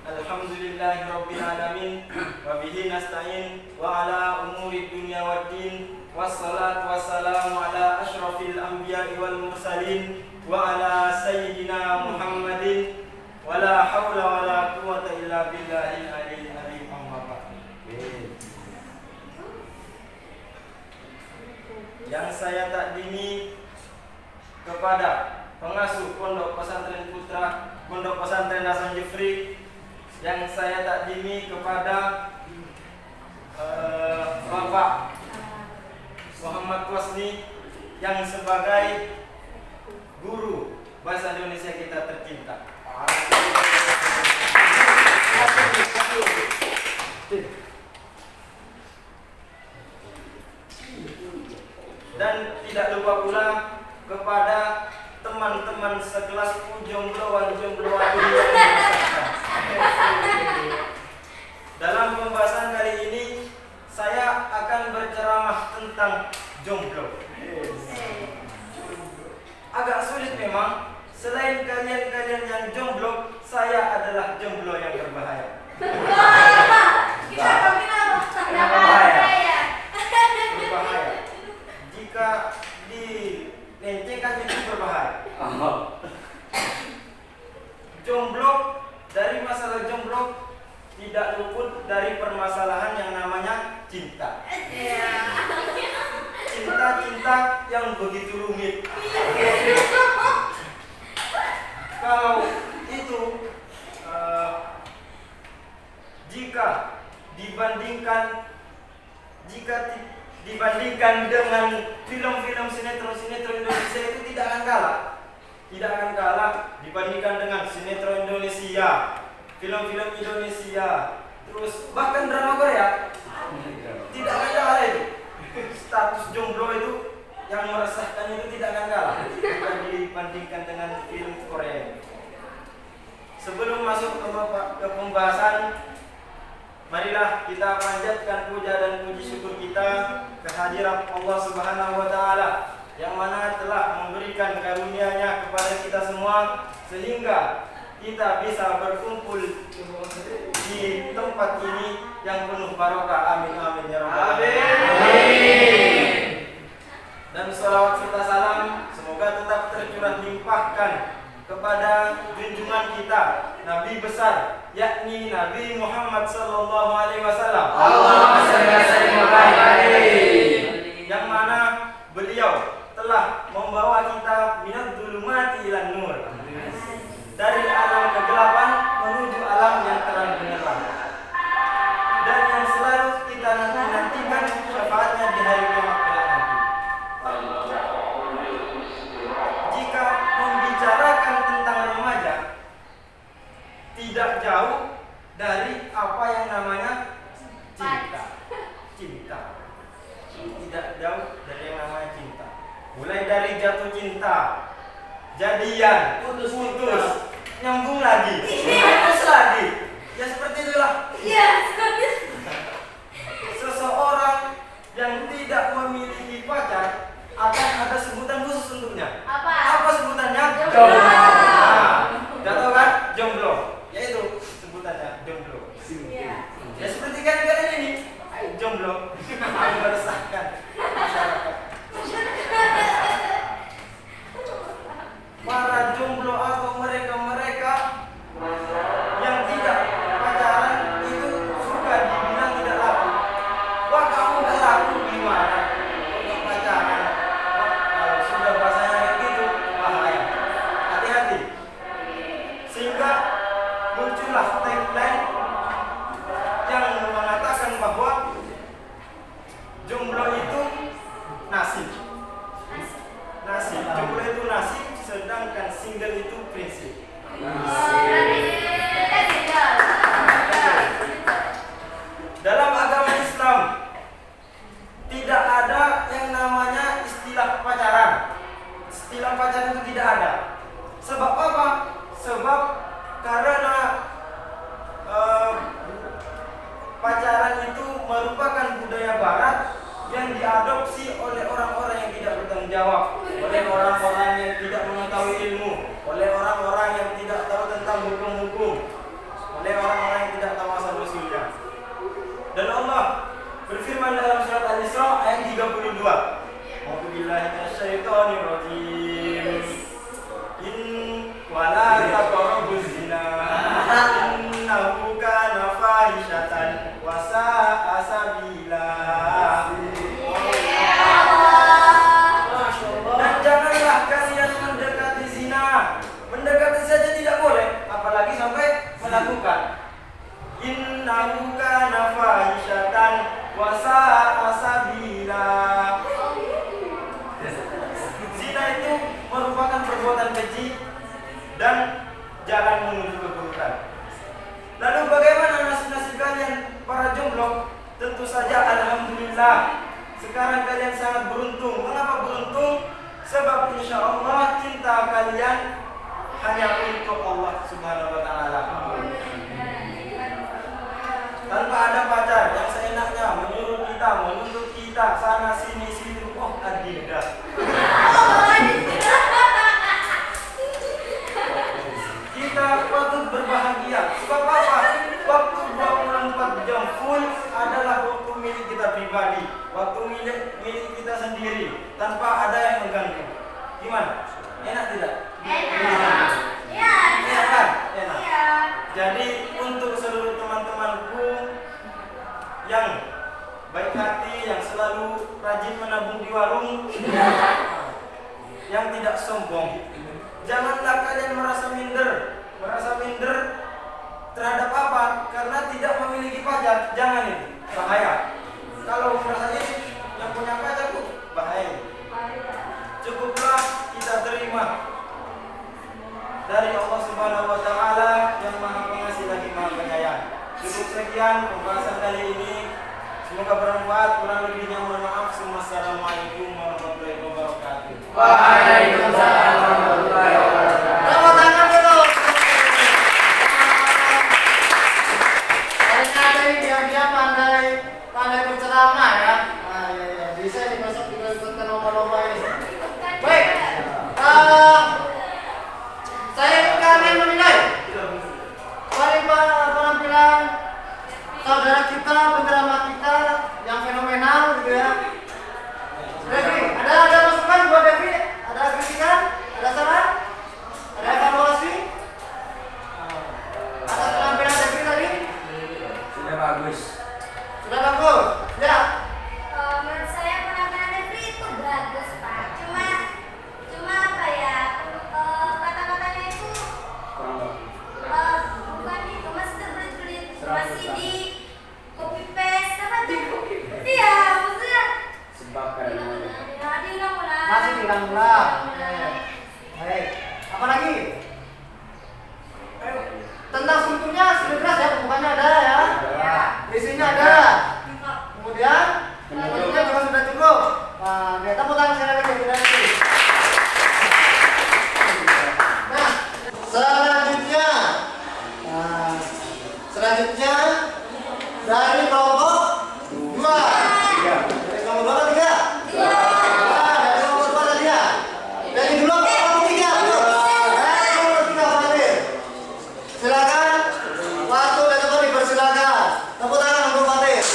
Alhamdulillahirabbil alamin wa bihi nasta'in wa ala umuri dunya waddin wassalatu wassalamu ala asyrafil anbiya'i wal mursalin wa ala sayyidina Muhammadin wa la haula wa la quwwata illa billahil aliyyil azim amma ba'd. Yang saya takdimi kepada pengasuh Pondok Pesantren Putra Pondok Pesantren Hasan Jufri, yang saya takdimi kepada Bapak Muhammad Wasni yang sebagai guru bahasa Indonesia kita tercinta. Dan tidak lupa pula kepada teman-teman sekelasku jombloan-jombloan dalam pembahasan kali ini saya akan berceramah tentang jomblo. Agak sulit memang. Selain kalian-kalian yang jomblo, saya adalah jomblo yang berbahaya. Berbahaya. Jika dilencengkan itu berbahaya. Jomblo, dari masalah jomblo tidak luput dari permasalahan yang namanya cinta. Cinta-cinta yang begitu rumit. Kalau itu jika dibandingkan dengan film-film sinetron Indonesia itu tidak akan kalah dibandingkan dengan sinetron Indonesia, film-film Indonesia, terus bahkan drama Korea. Tidak akan kalah itu. Status jomblo itu yang meresahkan itu tidak akan kalah jika dibandingkan dengan film Korea. Sebelum masuk ke pembahasan, marilah kita panjatkan puja dan puji syukur kita kehadiran Allah Subhanahu wa taala yang mana telah memberikan karunia-Nya kepada kita semua sehingga kita bisa berkumpul di tempat ini yang penuh barokah. Amin amin ya rabbal alamin. Dan salawat serta salam semoga tetap tercurah limpahkan kepada junjungan kita Nabi besar, yakni Nabi Muhammad sallallahu alaihi wasallam. Allahumma shalli wa sallim wa barik alaihi. Yang mana beliau telah membawa kita minad dzulumati ilan nur, dari alam kegelapan menuju alam yang terang benderang, dan yang selalu kita nantikan syafaatnya di hari kiamat kelak nanti. Jika membicarakan tentang remaja, tidak jauh dari apa yang namanya cinta. Tidak jauh dari yang namanya cinta. Mulai dari jatuh cinta, jadian, putus, nyambung lagi, putus lagi. Ya seperti itulah. Seseorang yang tidak memiliki pacar akan ada sebutan khusus untuknya. Apa sebutannya? Jomblo. Udah tahu kan? Jomblo. Yaitu sebutannya jomblo. Ya seperti kalian ini, jomblo yang meresahkan masyarakat. Para jomblo atau mereka yang tidak pacaran itu suka dibilang tidak laku. Wah kamu gak laku gimana? Untuk pacaran. Kalau sudah bahasanya kayak gitu bahaya. Hati-hati. Sehingga muncullah tagline yang mengatakan bahwa jomblo itu nasib. Jomblo itu nasib, sedangkan single itu prinsip. Dalam agama Islam tidak istilah pacaran. Istilah pacaran itu tidak ada. Sebab apa? Sebab karena pacaran itu merupakan budaya barat yang diadopsi oleh orang-orang yang tidak bertanggung jawab, oleh orang-orang yang tidak mengetahui ilmu, oleh orang-orang yang tidak tahu tentang hukum-hukum, oleh orang-orang yang tidak tahu asal-usulnya. Dan Allah berfirman dalam surat Al-Isra ayat 32. A'udzubillahi minasyaitonirrajim. In wala taqrabuz zina innahu kana fahishatan wa sa'a sabila. Dan janganlah kalian mendekati zina. Mendekati saja tidak boleh, apalagi sampai melakukan. Innahu kana fahishatan wa sa'a sabila. Zina itu merupakan perbuatan keji dan jalan menuju keburukan. Lalu bagaimana nasib-nasib kalian para jomblo? Tentu saja alhamdulillah. Sekarang kalian sangat beruntung. Mengapa beruntung? Sebab insya Allah cinta kalian hanya untuk Allah Subhanahu wa Ta'ala. Tanpa ada pacar yang seenaknya menyuruh kita, menuntut kita sana sini situ. Oh, adinda. Kita patut berbahagia. Sebab apa? Waktu 24 jam full adalah waktu milik kita pribadi, waktu milik kita sendiri, tanpa ada yang mengganggu. Gimana? Enak tidak? Enak. Iya. Enak kan? Enak. Iya. Jadi untuk seluruh teman-temanku yang baik hati, yang selalu rajin menabung di warung, yang tidak sombong, janganlah kalian merasa minder terhadap apa? Karena tidak memiliki pacar. Jangan itu, bahaya. Kalau merasa ini yang punya pacar tuh bahaya. Cukuplah kita terima dari Allah Subhanahu wa Ta'ala yang Maha Pengasih lagi Maha Penyayang. Cukup sekian pembahasan kali ini. Semoga bermanfaat. Kurang lebihnya mohon maaf. Assalamualaikum warahmatullahi wabarakatuh. Waalaikumsalam warahmatullahi wabarakatuh. Tepuk tangan dulu. Ternyata dia pandai berceramah ya. Nah, ya. Bisa nih besok juga ikutkan lomba-lomba ini. Baik. Saya akan menilai penampilan saudara kita, pencerama kita yang fenomenal gitu ya. Devi, ada masukan buat Devi? Ada kritikan? Ada saran? Ada evaluasi? Atas penampilan Devi tadi? Sudah bagus. Sudah bagus? Ya. Menurut saya penampilan Devi itu bagus, Pak. Cuma apa ya? Kata-katanya itu bukan itu, masih terbelit-belit, masih di copy paste apa tuh? Iya, maksudnya Sebab karena diulang-ulang. Masih diulang-ulang. Baik. Apa lagi? Ayo. Tentang strukturnya sudah jelas ya, pembukaannya ada ya. Ya. Isinya ada. Kemudian bentuknya juga sudah cukup. Nah, lihat tepuk tangan sekali lagi sudah cukup. Nah, selanjutnya dari kelompok 2. Dari kelompok 2 ke 3. Dari kelompok 2 tadi ya. Dari dulu ke kelompok 3. Dari kelompok 3 hadir. Silakan. Waktu dan tempat dipersilakan. Tepuk tangan untuk hadir.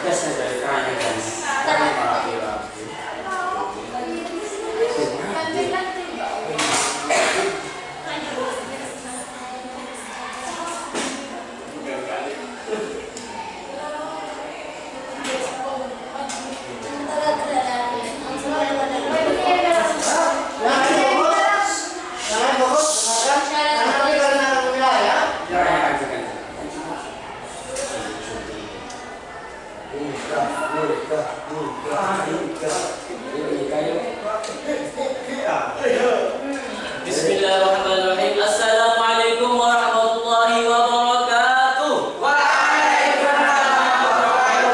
biasa dari kanan dan Bismillahirrahmanirrahim. Assalamualaikum warahmatullahi wabarakatuh. Waalaikumsalam warahmatullahi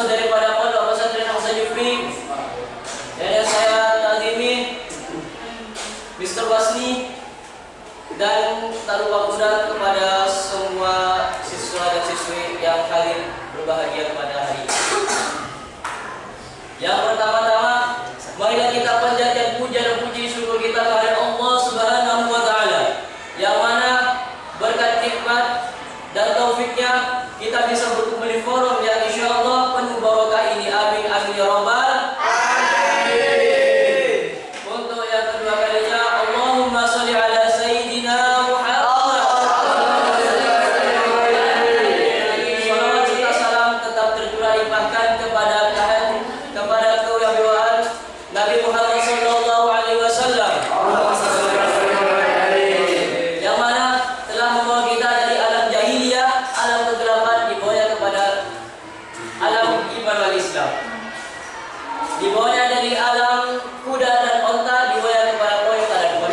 langsung daripada Pondok Pesantren Hasan Jufri yang saya takzimi Mr. Basni, dan tak lupa pula kepada semua siswa dan siswi yang hadir berbahagia pada hari ini. Yang pertama-tama, marilah kita panjatkan puja dan puji syukur kita kepada Allah Subhanahu wa taala, yang mana berkat nikmat dan taufiknya kita bisa berkumpul di forum yang insyaallah penuh barokah ini. Amin amin ya rabbal alamin. Untuk yang kedua kalinya, Allahumma sholli ala sayyidina Muhammad. Salawat serta salam tetap tercurah limpahkan kepada kewibawan Nabi Muhammad sallallahu alaihi wasallam, yang mana telah membawa kita dari alam jahiliyah, alam kegelapan, dibawanya kepada alam iman wal Islam, dibawanya dari alam kuda dan onta, dibawanya kepada onta dan kuda.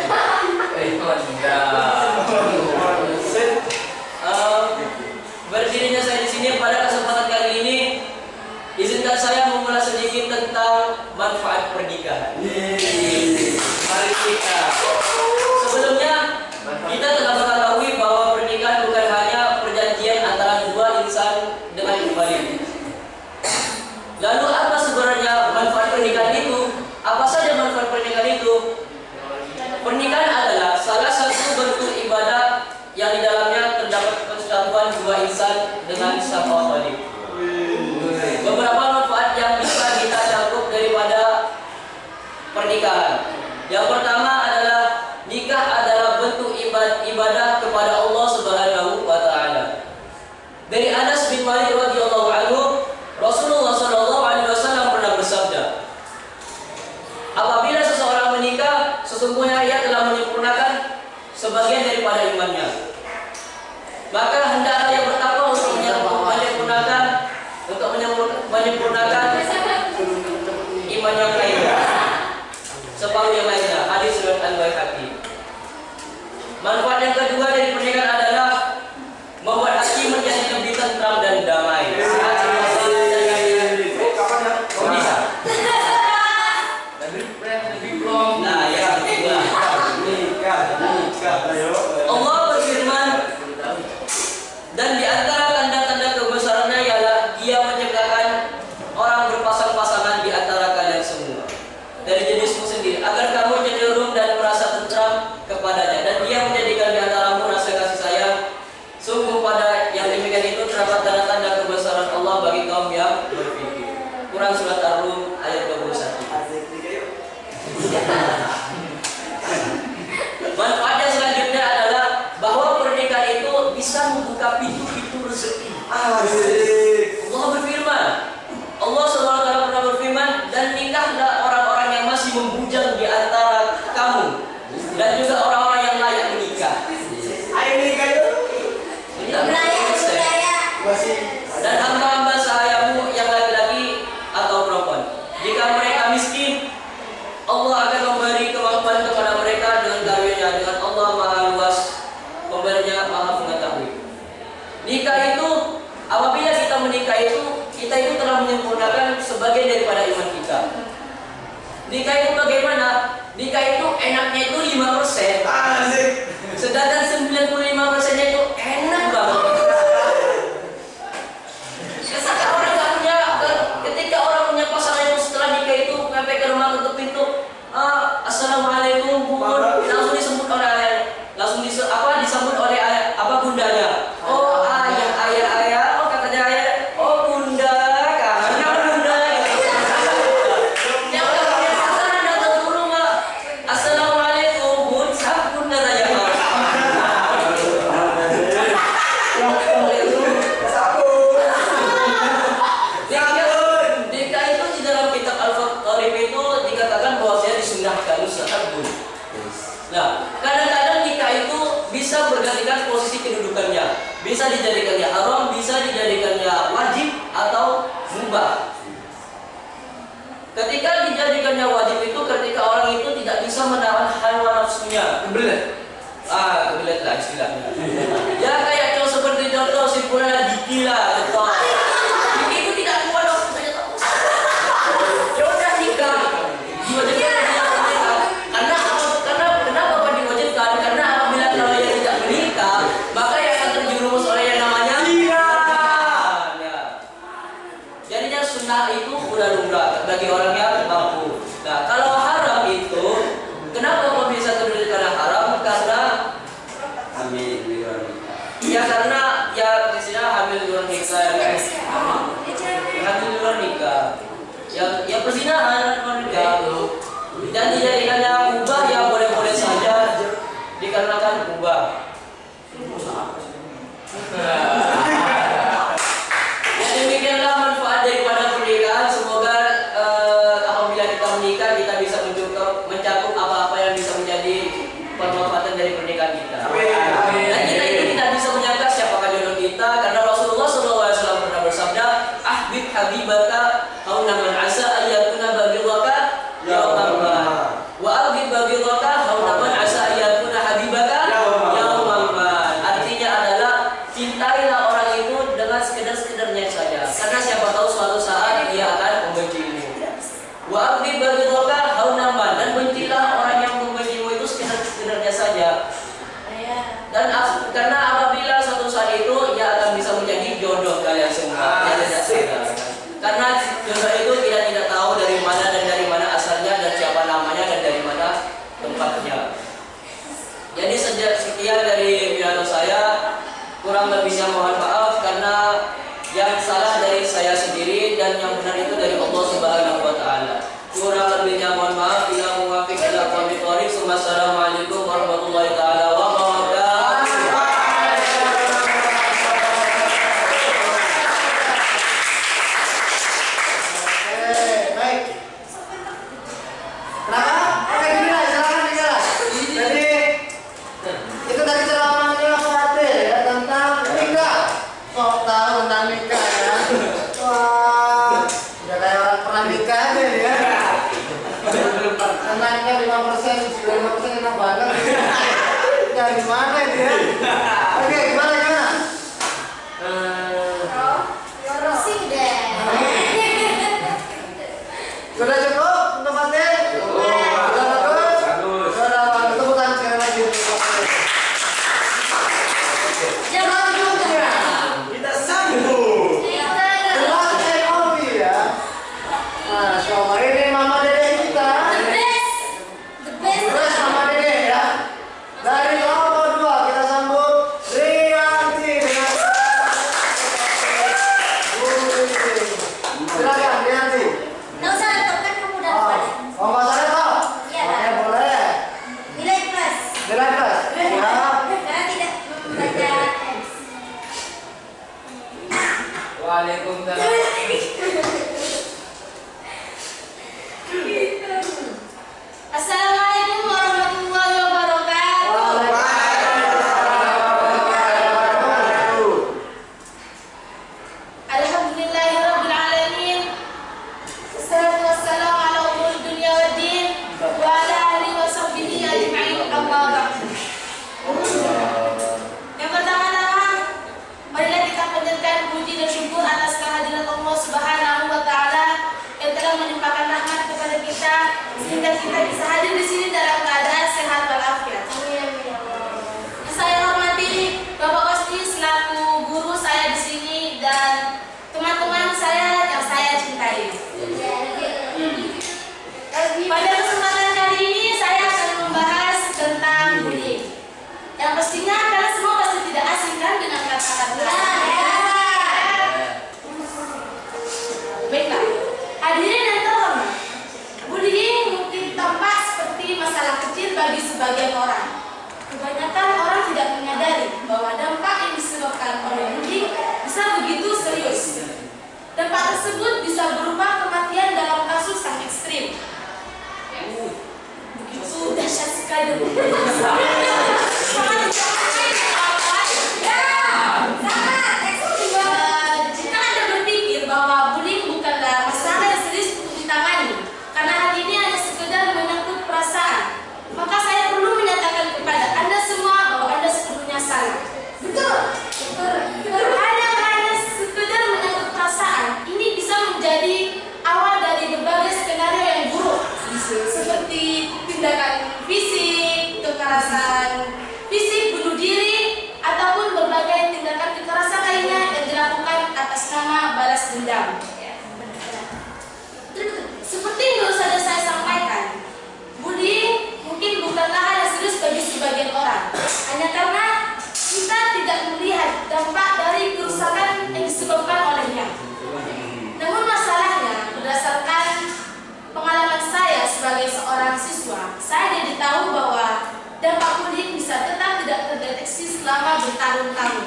Berdirinya saya di sini pada kesempatan kali ini, izinkan saya mengulas sedikit tentang manfaat pernikahan. Mari kita. Sebelumnya kita telah mengetahui bahwa pernikahan bukan hanya perjanjian antara dua insan dengan kembali. Lalu apa sebenarnya manfaat pernikahan itu? Apa saja manfaat pernikahan itu? Pernikahan adalah salah satu bentuk ibadah yang di dalamnya terdapat persatuan dua insan dengan sang Khalik. Beberapa manfaat yang bisa kita cakup daripada pernikahan. Yang pertama adalah nikah adalah bentuk ibadah kepada Allah Subhanahu wa taala. Dari Anas bin Malik radhiyallahu anhu, Rasulullah sallallahu alaihi wasallam pernah bersabda, apabila seseorang menikah, sesungguhnya ia telah menyempurnakan sebagian daripada imannya. Maka hendaklah ia bertakwa untuk menyempurnakan iman yang lainnya, separuh yang lainnya. Hadis riwayat Al-Baihaqi. Manfaat yang kedua dari pernikahan adalah membuat hati menjadi lebih tentram dan damai. Nah, yang kedua, Allah berfirman, dan di antara tanda-tanda kebesarannya ialah Dia menciptakan orang berpasang-pasangan di antara kalian semua dari jenismu sendiri, agar kamu cenderung dan merasa tentram kepadanya, dan Dia menjadikan di antaramu rasa kasih sayang. Sungguh pada yang demikian itu terdapat tanda-tanda kebesaran Allah bagi kaum yang berpikir. Quran surat Ar-Rum ayat 21. Manfaatnya selanjutnya adalah bahwa pernikahan itu bisa membuka pintu-pintu rezeki. Allah berfirman, Allah SWT pernah berfirman, dan nikahlah orang-orang yang masih membujang di antara kamu, dan juga orang-orang yang layak menikah. Ayo nikah itu. Dan hamba-hamba sahayamu yang laki-laki atau perempuan, jika mereka miskin, Allah akan memberi kemampuan kepada mereka dengan karunia-Nya, dengan Allah Maha Luas pemberinya, Maha mengetahui. Nikah itu, apabila kita menikah itu, kita itu telah menyempurnakan sebagian daripada iman kita. Nikah itu bagaimana? Nikah itu enaknya itu 5%. Sedangkan 95%-nya itu enak banget. Ketika orang punya pasangan itu setelah nikah itu sampai ke rumah tutup pintu, assalamualaikum bu, langsung disambut oleh bundanya. Oh ayah, oh katanya ayah, oh bunda, karena bunda. Yang udah punya pasangan datang ke rumah, assalamualaikum bun, siapa bunda tanya. Nikah itu di dalam kitab Al-Fatihah itu dikatakan bahwasanya disunnahkan ustadzun. Nah, kadang-kadang nikah itu bisa bergantikan posisi kedudukannya, bisa dijadikannya haram, bisa dijadikannya wajib atau mubah. Ketika dijadikannya wajib itu ketika orang itu tidak bisa menahan hawa nafsunya. Kebelet lah istilahnya. Ya kayak seperti contoh simpulnya dikila atau Diki itu tidak kuat waktu itu udah lumrah bagi orang yang mampu. Nah, kalau haram itu, kenapa kok bisa terjadi karena haram? Karena hamil di luar nikah. Ya karena ya misalnya hamil di luar nikah, hamil di luar nikah. Ya perzinahan luar nikah. Dan dijadikannya ubah ya boleh-boleh saja dikarenakan ubah. Ya demikianlah manfaat daripada pernikahan. Semoga apabila kita menikah kita bisa mencakup apa-apa yang bisa menjadi pemanfaatan dari pernikahan kita. Dan kita itu tidak bisa menyangka siapakah jodoh kita, karena Rasulullah SAW pernah bersabda, ahbib habibaka hauna man asa ayyakuna baghidaka yauman ma wa abghid baghidaka hauna man asa ayyakuna habibaka yauman ma. Artinya adalah cintailah orang itu dengan sekedar-sekedarnya saja, karena siapa tahu suatu saat dia akan membencimu. Wa abghid baghidaka hauna man, dan bencilah orang yang membencimu itu sekedar-sekedarnya saja. Dan karena apabila suatu saat itu ia akan bisa menjadi jodoh kalian semua. Yang tidak sadar. Karena jodoh itu kita tidak tahu dari mana dan dari mana asalnya dan siapa namanya dan dari mana tempatnya. Jadi sekian dari pidato saya, kurang lebihnya mohon maaf karena yang salah dari saya sendiri dan yang benar itu dari Allah Subhanahu wa taala. Kurang lebihnya mohon maaf. Bila muwafiq ila aqwamit thoriq. Wassalamualaikum warahmatullahi taala wabarakatuh. Dari mana dia? Oke, gimana? Sing deh. Sudah cukup untuk materi? Sudah bagus? Sudah bagus. Tepuk tangan sekali lagi. Jangan juga. Kita sambung. Gelas teh kopi ya. Masya Allah, ini mama dede kita. The best. Terus mama dede ya. Dari nomor 2 kita sambut Rianti dengan silakan Rianti. Nggak usah laptop, kan kamu udah lupa deh. Oh, nggak usah laptop? Iya, Oke, Pak. boleh. Nilai plus. Nilai plus. Ya. Karena tidak membaca teks. Waalaikumsalam. Assalamualaikum warahmatullahi wabarakatuh. Alhamdulillahirabbil alamin. Wassalatu wassalamu ala umurid dunya waddin wa ala alihi wa sahbihi ajma'in. Amma ba'du. Yang pertama-tama, marilah kita panjatkan puji dan syukur atas kehadiran Allah Subhanahu wa taala yang telah melimpahkan rahmat kepada kita sehingga kita bisa hadir di sini dalam keadaan sehat walafiat. Yang saya hormati Bapak Kosti selaku guru saya di sini dan teman-teman saya yang saya cintai. Pada kesempatan kali ini saya akan membahas tentang bullying. Yang pastinya kalian semua pasti tidak asing kan dengan kata-kata. Baiklah, hadirin yang terhormat, bullying mungkin tampak seperti masalah kecil bagi sebagian orang. Kebanyakan orang tidak menyadari bahwa dampak yang disebabkan oleh bullying bisa begitu serius. Dampak tersebut bisa berupa kematian dalam kasus yang ekstrim. Begitu dahsyat sekali. Jika Anda berpikir bahwa bullying bukanlah masalah yang serius untuk ditangani, karena hal ini hanya sekedar menyangkut perasaan, maka saya perlu menyatakan kepada Anda semua bahwa Anda sepenuhnya salah. Betul. Hanya sekedar menyangkut perasaan, ini bisa menjadi awal dari berbagai skenario yang buruk, seperti tindakan fisik, kekerasan fisik, bunuh diri, ataupun berbagai tindakan kekerasan lainnya yang dilakukan atas nama balas dendam. bertahun-tahun.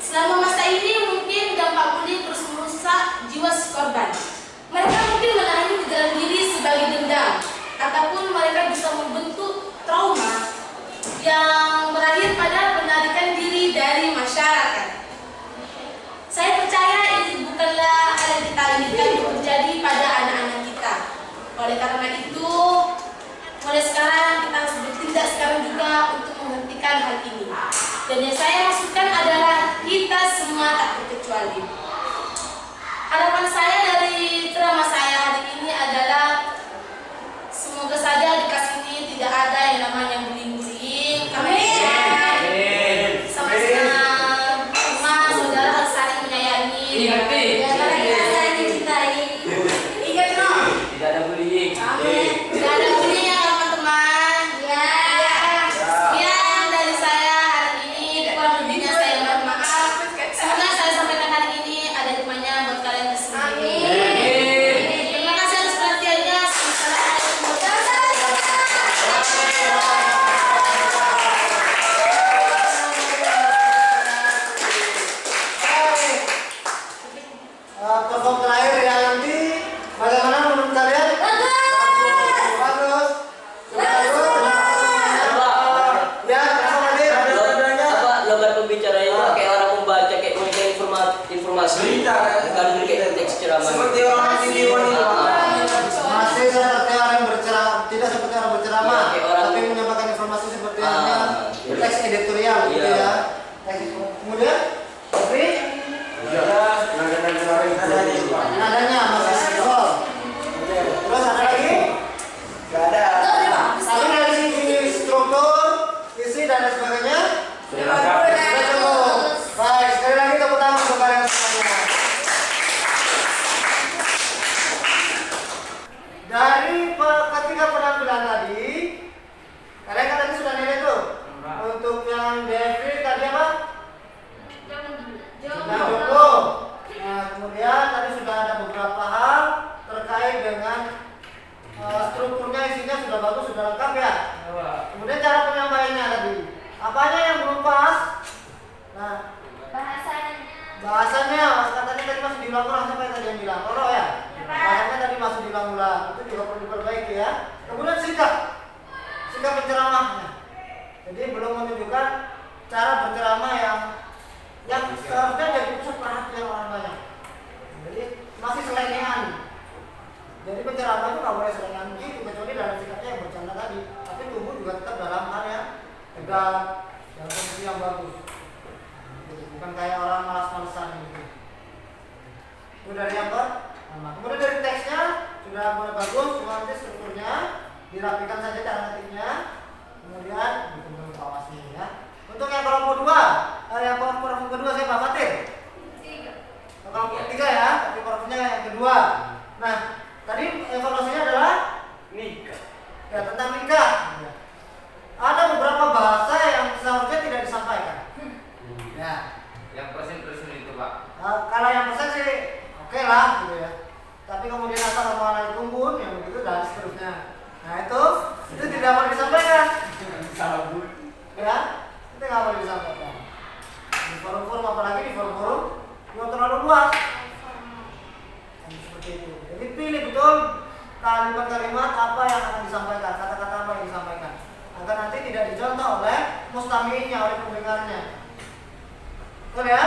Selama masa ini mungkin dampak bullying terus merusak jiwa si korban. Mereka mungkin menahan di dalam diri sebagai dendam, ataupun mereka bisa membentuk trauma yang berakhir pada penarikan diri dari masyarakat. Saya percaya ini bukanlah hal yang kita inginkan untuk terjadi pada anak-anak kita. Oleh karena itu, mulai sekarang kita harus bertindak sekarang juga untuk menghentikan hal ini. Dan yang saya maksudkan adalah kita semua tak terkecuali. Harapan saya dari ceramah saya hari ini adalah semoga saja di kelas ini tidak ada yang namanya bullying-bullying. Kami sama-sama rumah saudara harus saling menyayangi. Ingat, Karena kita saling mencintai. Ingat no? Tidak ada bullying. Amin. Tidak ada bullying ya teman-teman. Ya. Sekian dari saya hari ini. Kurang lebihnya saya mohon maaf. Semoga saya sampaikan hari ini ada hikmahnya buat kalian semua. Terima kasih atas perhatiannya. Assalamualaikum warahmatullahi Perform terakhir ya nanti bagaimana menurut kalian? Bagus. Ya, kenapa hadir? Logat pembicaraan itu kayak orang membaca, kayak memberikan informasi. Berita, kan? Bukan kayak teks ceramah. Seperti orang TV wanita. Masih seperti orang berceramah, tidak seperti orang berceramah, Ya, kayak orang- tapi menyampaikan informasi seperti Ah, hanya iya. teks editorial gitu Iya. ya. Kemudian, tapi nadanya masih scroll. Terus ada lagi? Gak ada. Tapi dari sisi struktur, isi dan lain sebagainya sudah cukup. Baik, sekali lagi tepuk tangan untuk kalian semuanya. Dari ketika penampilan tadi, kalian kan tadi sudah nilai tuh. Untuk yang David tadi apa? Joko. Nah, kemudian tadi sudah ada beberapa hal terkait dengan strukturnya, isinya sudah bagus, sudah lengkap ya. Kemudian cara penyampaiannya tadi, apanya yang belum pas? Nah, bahasanya, katanya tadi masih diulang-ulang, siapa yang tadi yang bilang? Roro ya? Bahasanya tadi masih diulang-ulang, itu juga perlu diperbaiki ya. Kemudian sikap penceramahnya. Jadi belum menunjukkan cara berceramah yang seharusnya jadi pusat perhatian orang banyak. Jadi masih selengean. Jadi penceramah itu nggak boleh selengean gitu, kecuali dalam sikapnya yang bercanda tadi. Tapi tubuh juga tetap dalam hal yang tegak, dalam kondisi yang bagus. Bukan kayak orang malas-malasan gitu. Itu dari yang pertama. Kemudian dari teksnya sudah mulai bagus, cuma nanti strukturnya dirapikan saja cara ngetiknya. Kemudian dibentuk bawahnya ya. Untuk yang kelompok kedua siapa? Fatir? Kelompok ketiga ya, tapi kelompoknya yang kedua. Nah, tadi informasinya adalah Nikah. ya tentang nikah. Ada beberapa bahasa yang seharusnya tidak disampaikan. Ya. Yang persen itu Pak. Kalau yang persen sih oke lah gitu ya. Tapi kemudian assalamualaikum pun yang begitu dan seterusnya. Nah itu tidak boleh disampaikan. Ya, itu nggak boleh disampaikan. Di forum-forum apalagi di forum-forum yang terlalu luas. Seperti itu. Jadi pilih betul kalimat-kalimat apa yang akan disampaikan, kata-kata apa yang disampaikan, agar nanti tidak dicontoh oleh mustami'innya, oleh pendengarnya. Betul ya?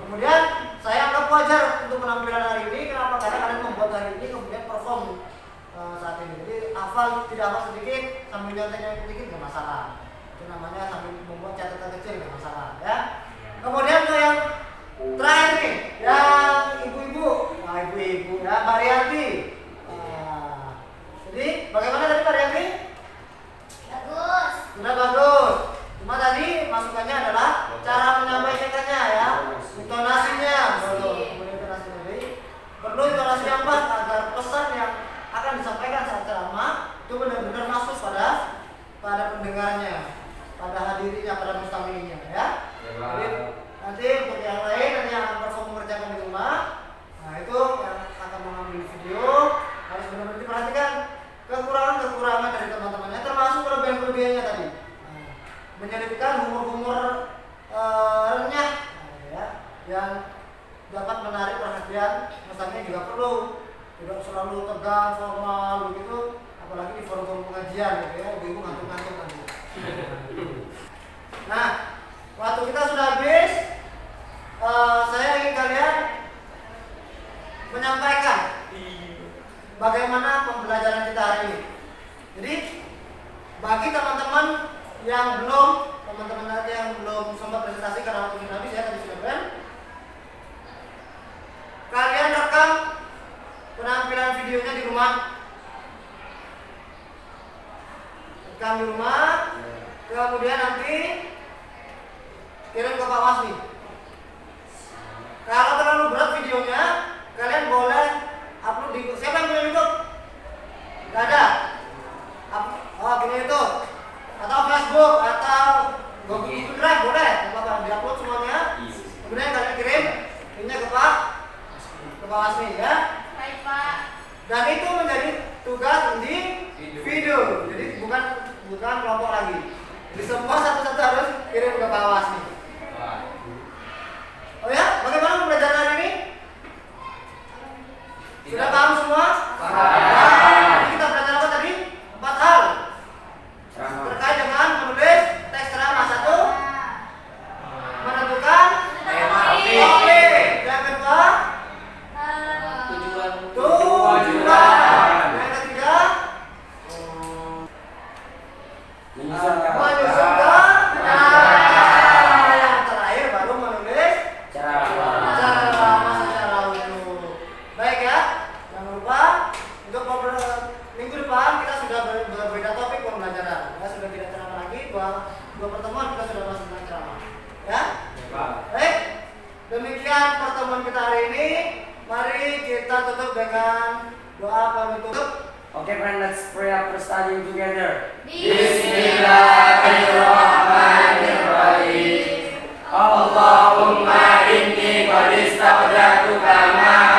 Kemudian saya anggap wajar untuk penampilan hari ini. Kenapa? Karena kalian membuat hari ini kemudian perform saat ini. Jadi hafal tidak hafal sedikit sambil nyontek sedikit nggak masalah. Itu namanya sambil membuat catatan kecil nggak masalah ya. Kemudian ke yang terakhir nih, yang ibu-ibu, ibu-ibu ya, Mbak Rianti. Jadi bagaimana tadi Mbak Rianti? Bagus. Sudah bagus. Cuma tadi masukannya adalah cara menyampaikannya ya, intonasinya, perlu intonasi yang pas agar pesan yang akan disampaikan saat ceramah itu benar-benar masuk pada pendengarnya, pada hadirinya, pada mustami'innya ya. Jadi nanti untuk yang lain nanti yang akan perform mengerjakan di rumah, nah itu yang akan mengambil video harus benar-benar diperhatikan kekurangan dari teman-temannya, termasuk kelebihan-kelebihannya tadi. Menyelipkan kan, masanya juga perlu, tidak selalu tegang formal begitu, apalagi di forum pengajian gitu ya, ibu ngantuk-ngantuk nanti. Nah, waktu kita sudah habis, saya ingin kalian menyampaikan bagaimana pembelajaran kita hari ini. Jadi bagi teman-teman yang belum sempat presentasi karena waktu habis ya tadi sudah keren, kalian rekam penampilan videonya di rumah, kemudian nanti kirim ke Pak Wasmi. Kalau terlalu berat videonya, kalian boleh upload di siapa yang punya YouTube? Gak ada. Punya YouTube atau Facebook atau Google Drive boleh, apa diupload semuanya. Kemudian kalian kirim linknya ke Pak Wasmi ya. Baik Pak. Dan itu menjadi tugas di video. Jadi bukan kelompok lagi. Jadi semua satu-satu harus kirim ke Pak Wasmi. Oh ya, bagaimana pembelajaran hari ini? Sudah paham semua? Jadi kita belajar apa tadi? 4 hal terkait dengan menulis teks ceramah. 1, menentukan topik. Yang kedua, tujuan. Yang ketiga, menyusun. Yang terakhir baru menulis ceramah secara utuh. Baik ya, jangan lupa untuk minggu depan kita sudah berbeda topik pembelajaran. Ya, sudah tidak ceramah lagi, dua pertemuan kita sudah masuk tentang ceramah. Ya? Baik, demikian pertemuan kita hari ini. Mari kita tutup dengan doa penutup. Okay, friend, let's pray after studying together. Bismillahirrahmanirrahim. Allahumma inni qad istaqdatuka ma